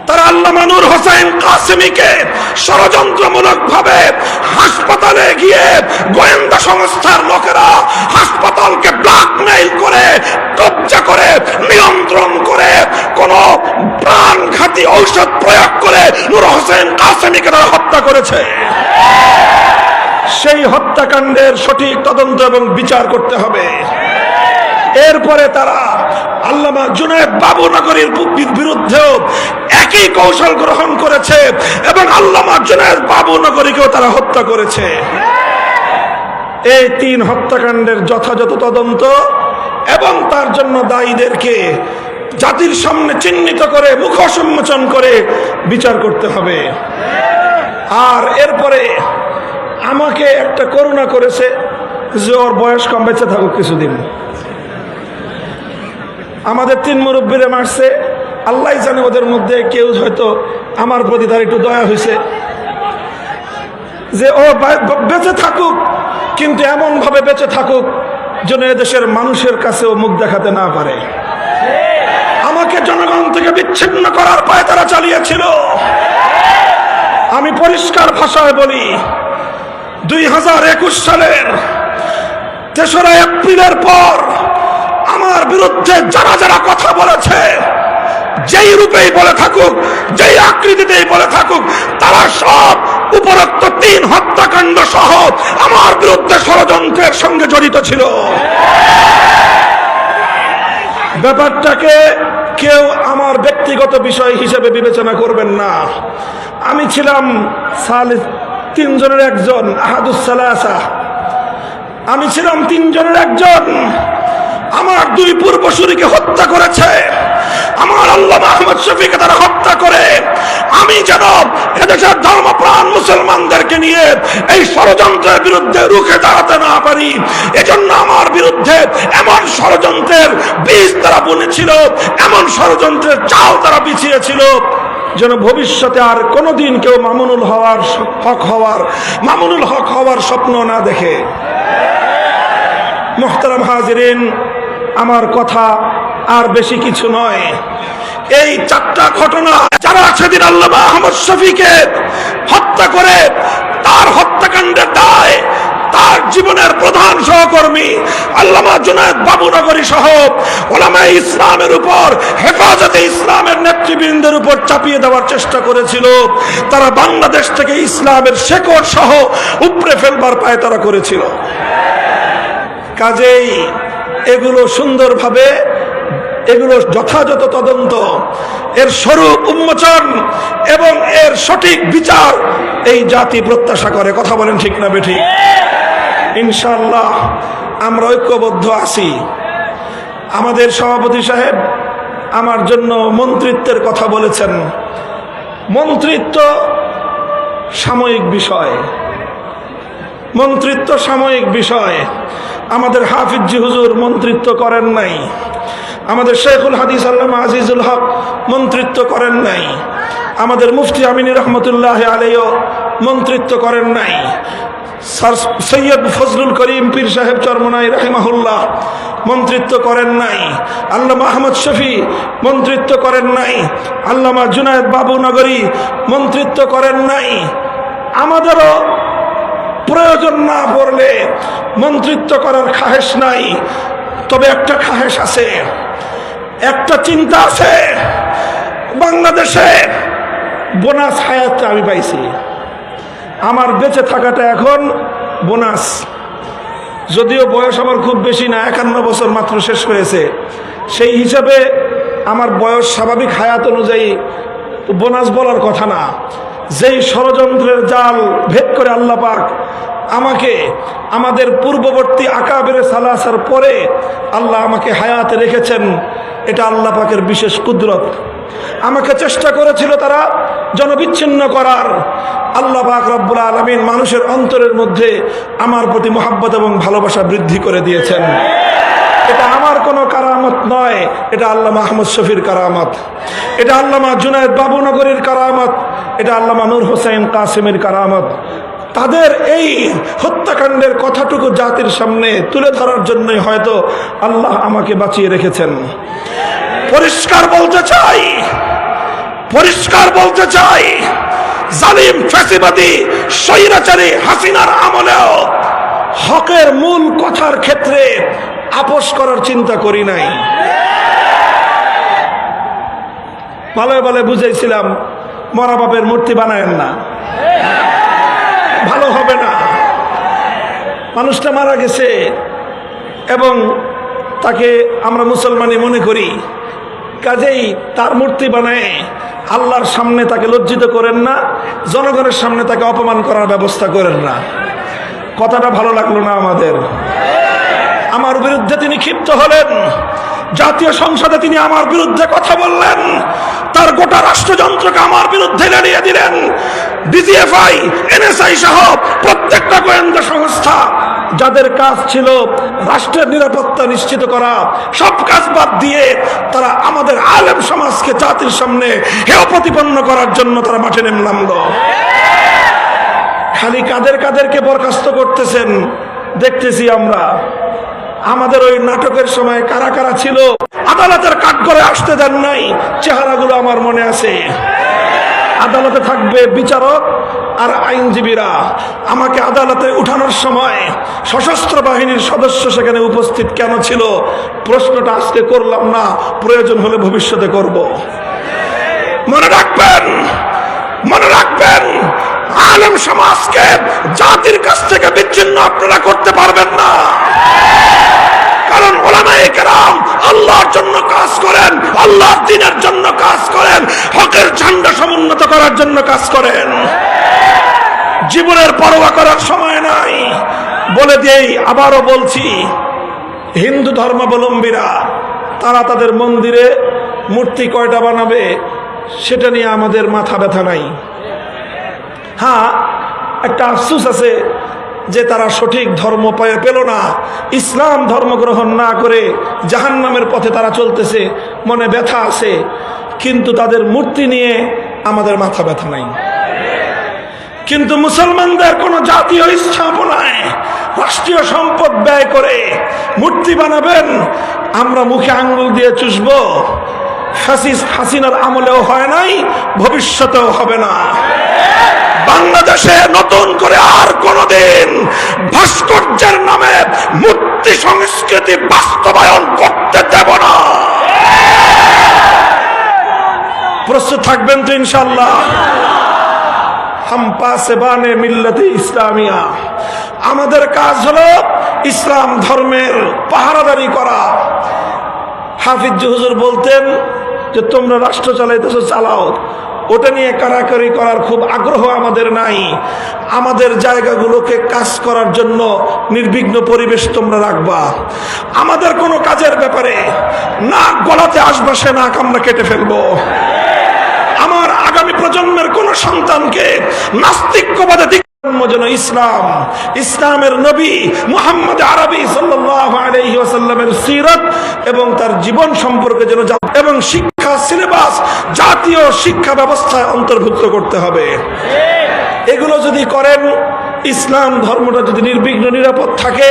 তারা আল্লামা নূর হোসেন কাসেমিকে ষড়যন্ত্রমূলক ভাবে হাসপাতালে গিয়ে গোয়েন্দা সংস্থার লোকেরা হাসপাতালকে ব্ল্যাকমেইল করে, কবজা করে, নিয়ন্ত্রণ করে, কোন প্রাণঘাতী ঔষধ প্রয়োগ করে নূর হোসেন কাসেমিকে তারা হত্যা করেছে। সেই হত্যাকাণ্ডের সঠিক তদন্ত এবং বিচার করতে হবে। এরপরে তারা আল্লামা জুনায়েদ বাবু নগরীর বিরুদ্ধেও একই কৌশল গ্রহণ করেছে এবং আল্লামা জুনায়েদ বাবু নগরীকেও তারা হত্যা করেছে। এই 3 হত্যাকাণ্ডের যথাযথ তদন্ত এবং তার জন্য দায়ীদেরকে জাতির সামনে চিহ্নিত করে, মুখোশ উন্মোচন করে বিচার করতে হবে। আর এরপরে আমাকে একটা করুণা করেছে যে ওর বয়স কম, বেঁচে থাকুক কিছুদিন। আমাদের 3 মুরব্বীরে মারছে, আল্লাহ জানে ওদের মধ্যে কেউ হয়তো আমার প্রতি তার একটু দয়া হয়েছে যে ও বেঁচে থাকুক, কিন্তু এমন ভাবে বেঁচে থাকুক যেন এদেশের মানুষের কাছেও মুখ দেখাতে না পারে। আমাকে জনগণ থেকে বিচ্ছিন্ন করার পায়তারা চালিয়েছিল। আমি পরিষ্কার ভাষায় বলি, 2021 সালের 3রা এপ্রিলের পর আমার বিরুদ্ধে যারা যারা কথা বলেছে, যেই রূপেই বলে থাকুক, যেই আকৃতিতেই বলে থাকুক, তারা সব উপরোক্ত 3 হত্যাকাণ্ড সহ আমার বিরুদ্ধে ষড়যন্ত্রের সঙ্গে জড়িত ছিল। ব্যাপারটাকে কেউ আমার ব্যক্তিগত বিষয় হিসেবে বিবেচনা করবেন না। আমি ছিলাম 3 জনের একজন, আহাদুস সালাসা। আমি ছিলাম 3 জনের একজন। আমার 2 পূর্বসূরীকে হত্যা করেছে। আমার আল্লামা আহমদ শফীকে তারা হত্যা করে আমি যেন এদেশের ধর্মপ্রাণ মুসলমানদেরকে নিয়ে এই ষড়যন্ত্রের বিরুদ্ধে রুখে দাঁড়াতে না পারি, এজন্য আমার বিরুদ্ধে এমন ষড়যন্ত্রের বীজ তারা বুনেছিল, এমন ষড়যন্ত্রের চাল তারা বিছিয়েছিল যেন ভবিষ্যতে আর কোনোদিন কেউ মামুনুল হক হওয়ার স্বপ্ন না দেখে। মুহতারাম হাজিরিন, আমার কথা আর বেশি কিছু নয়। এই 4টা ঘটনা, যারা সেদিন আল্লামা আহমদ শফীকে হত্যা করে তার হত্যাকাণ্ডের দায় তার জীবনের প্রধান সহকর্মী আল্লামা জুনায়েদ বাবু নগরী সহ উলামায়ে ইসলামের উপর, হেফাজতে ইসলামের নেতৃবৃন্দের উপর চাপিয়ে দেওয়ার চেষ্টা করেছিল। তারা বাংলাদেশ থেকে ইসলামের শেকড় সহ উপড়ে ফেলবার পায়তারা করেছিল। কাজেই এগুলো সুন্দরভাবে এগুলো যথাযথ তদন্ত, এর স্বরূপ উন্মোচন এবং এর সঠিক বিচার এই জাতি প্রত্যাশা করে। কথা বলেন ঠিক না বেঠিক? ইনশাআল্লাহ আমরা ঐক্যবদ্ধ আছি। আমাদের সভাপতি সাহেব আমার জন্য মন্ত্রিত্বের কথা বলেছেন। মন্ত্রিত্ব সাময়িক বিষয়, মন্ত্রিত্ব সাময়িক বিষয়। আমাদের হাফিজি হুজুর মন্ত্রিত্ব করেন নাই, আমাদের শেখুল হাদিস আল্লামা আজিজুল হক মন্ত্রিত্ব করেন নাই, আমাদের মুফতি আমিনী রহমতুল্লাহ আলাইহিও মন্ত্রিত্ব করেন নাই, সৈয়দ ফজলুল করিম পীর সাহেব চরমনাই রাহিমাহুল্লাহ মন্ত্রিত্ব করেন নাই, আল্লামা আহমদ শফি মন্ত্রিত্ব করেন নাই, আল্লামা জুনায়েদ বাবু নগরী মন্ত্রিত্ব করেন নাই। আমাদেরও প্রয়োজন না পড়লে মন্ত্রিত্ব করার খাহেশ নাই। তবে একটা খাহেশ আছে, একটা চিন্তা আছে, বাংলাদেশে বোনাস হায়াতটা আমি পাইছি। আমার বেঁচে থাকাটা এখন বোনাস। যদিও বয়স আমার খুব বেশি না, 51 বছর মাত্র শেষ হয়েছে। সেই হিসাবে আমার বয়স স্বাভাবিক হায়াত অনুযায়ী বোনাস বলার কথা না। যেই ষড়যন্ত্রের জাল ভেদ করে আল্লাহ পাক আমাকে আমাদের পূর্ববর্তী আকাবের সালাসার পরে আল্লাহ আমাকে হায়াতে রেখেছেন, এটা আল্লাহ পাকের বিশেষ কুদরত। আমাকে চেষ্টা করেছিল তারা জনবিচ্ছিন্ন করার, আল্লাহ পাক রব্বুল আলামিন মানুষের অন্তরের মধ্যে আমার প্রতি মহব্বত এবং ভালোবাসা বৃদ্ধি করে দিয়েছেন। এটা আমার কোনো কারামত নয়, এটা আল্লামা আহমদ শফির কারামত, এটা আল্লামা জুনায়েদ বাবু নগরীর কারামত, এটা আল্লামা নূর হোসেন কাসিমের কারামত। তাদের এই হত্যাকাণ্ডের কথাটুকু জাতির সামনে তুলে ধরার জন্যই হয়তো আল্লাহ আমাকে বাঁচিয়ে রেখেছেন। পরিষ্কার বলতে চাই, পরিষ্কার বলতে চাই, জালিম ফ্যাসিবাদী স্বৈরাচারী হাসিনার আমলেও হকের মূল কথার ক্ষেত্রে আপোষ করার চিন্তা করি নাই। ভালো ভালো বুঝাইছিলাম, মরা বাপের মূর্তি বানায়েন না, ভালো হবে না। মানুষটা মারা গেছে এবং তাকে আমরা মুসলমানই মনে করি, কাজেই তার মূর্তি বানায় আল্লাহর সামনে তাকে লজ্জিত করেন না, জনগণের সামনে তাকে অপমান করার ব্যবস্থা করেন না। কথাটা ভালো লাগলো না আমাদের। আমার বিরুদ্ধে তিনি ক্ষিপ্ত হলেন, জাতীয় সংসদে তিনি আমার বিরুদ্ধে কথা বললেন, তার গোটা রাষ্ট্রযন্ত্রকে আমার বিরুদ্ধে লড়িয়ে দিলেন। ডিজিএফআই, এনএসআই সহ প্রত্যেকটা গোয়েন্দা সংস্থা যাদের কাজ ছিল রাষ্ট্রের নিরাপত্তা নিশ্চিত করা, সব কাজ বাদ দিয়ে তারা আমাদের আলেম সমাজকে জাতির সামনে হেয় প্রতিপন্ন করার জন্য তারা মাঠে নামলো। খালি কাদেরকে বরখাস্ত করতেছেন দেখতেছি আমরা। আমাদের ওই নাটকের সময় কারা কারা ছিল আদালতের কাঠগড়ে আসতে দেন নাই, চেহারাগুলো আমার মনে আছে। আদালতে থাকবে বিচারক আর আইনজীবীরা। আমাকে আদালতে উঠানোর সময় সশস্ত্র বাহিনীর সদস্য সেখানে উপস্থিত কেন ছিল প্রশ্নটা আজকে করলাম না, প্রয়োজন হলে ভবিষ্যতে করব। মনে রাখবেন, মনে রাখবেন, আলেম সমাজকে জাতির কাছ থেকে বিচ্ছিন্ন আপনারা করতে পারবেন না। কারণ উলামায়ে কেরাম আল্লাহর জন্য কাজ করেন, আল্লাহর দ্বীনের জন্য কাজ করেন, হকের ঝান্ডা সমুন্নত করার জন্য কাজ করেন। জীবনের পরোয়া করার সময় নাই। বলে দিই, আবারও বলছি, হিন্দু ধর্মাবলম্বীরা তারা তাদের মন্দিরে মূর্তি কয়টা বানাবে সেটা নিয়ে আমাদের মাথা ব্যথা নাই। হ্যাঁ, একটা আফসোস আছে যে তারা সঠিক ধর্ম পেল না, ইসলাম ধর্ম গ্রহণ না করে জাহান্নামের পথে তারা চলতেছে, মনে ব্যথা আছে। কিন্তু তাদের মূর্তি নিয়ে আমাদের মাথা ব্যথা নাই। কিন্তু মুসলমানদের কোনো জাতীয় স্থাপনায় রাষ্ট্রীয় সম্পদ ব্যয় করে মূর্তি বানাবেন, আমরা মুখে আঙ্গুল দিয়ে চুষবো। ফ্যাসিস্ট হাসিনার আমলেও হয় নাই, ভবিষ্যতেও হবে না। বাংলাদেশে নতুন করে আর কোনদিন ভাস্কর্যের নামে মূর্তি সংস্কৃতি বাস্তবায়ন করতে দেব না। প্রস্তুত থাকবেন তো ইনশাআল্লাহ? হাম পাসবানে মিল্লাতে ইসলামিয়া, আমাদের কাজ হলো ইসলাম ধর্মের পাহারাদারি করা। হাফিজ হুজুর বলতেন যে তোমরা রাষ্ট্র চালাইতেছো, চালাও, ওটা নিয়ে কারাকারি করার খুব আগ্রহ আমাদের নাই। আমাদের জায়গাগুলোকে কাজ করার জন্য নির্বিঘ্ন পরিবেশ তোমরা রাখবা। আমাদের কোনো কাজের ব্যাপারে নাক গলাতে আসবে, সে নাক আমরা কেটে ফেলবো। আমার আগামী প্রজন্মের কোন সন্তানকে নাস্তিক্যবাদে যেন ইসলামের নবী মুহাম্মদ আরবি সাল্লাল্লাহু আলাইহি ওয়াসাল্লামের সিরাত এবং তার জীবন সম্পর্কে যেন এবং শিক্ষা সিলেবাস জাতীয় শিক্ষা ব্যবস্থায় অন্তর্ভুক্ত করতে হবে। এগুলো যদি করেন, ইসলাম ধর্মটা যদি নির্বিঘ্ন নিরাপদ থাকে,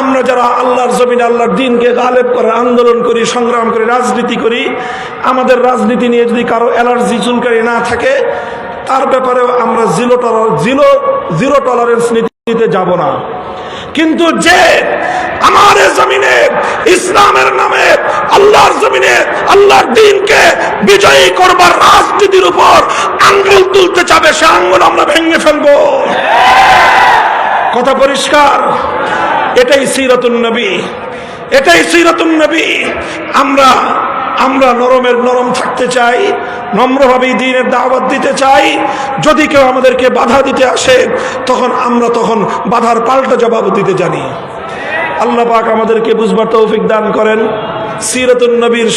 আমরা যারা আল্লাহর জমিনে আল্লাহর দ্বীনকে গালেব করার আন্দোলন করি, সংগ্রাম করি, রাজনীতি করি, আমাদের রাজনীতি নিয়ে যদি কারো অ্যালার্জি চুলকারি না থাকে, তার ব্যাপারেও আমরা জিরো টলারেন্স নীতিতে যাব না। কিন্তু যে আমার জমিনে ইসলামের নামে আল্লাহর জমিনে আল্লাহর দ্বীনকে বিজয়ী করবার রাজনীতির উপর আঙ্গুল তুলতে চাবে, সে আঙ্গুল আমরা ভেঙে ফেলবো। কথা পরিষ্কার। এটাই সিরাতুন নবী, এটাই সিরাতুন নবী। আমরা নরমের নরম থাকতে চাই, নম্রভাবেই দ্বীনের দাওয়াত দিতে চাই। যদি কেউ আমাদেরকে বাধা দিতে আসে, তখন আমরা বাধার পাল্টা জবাব দিতে জানি। আল্লাহ পাক আমাদেরকে বুঝবার তৌফিক দান করেন। সিরাতুন নবীর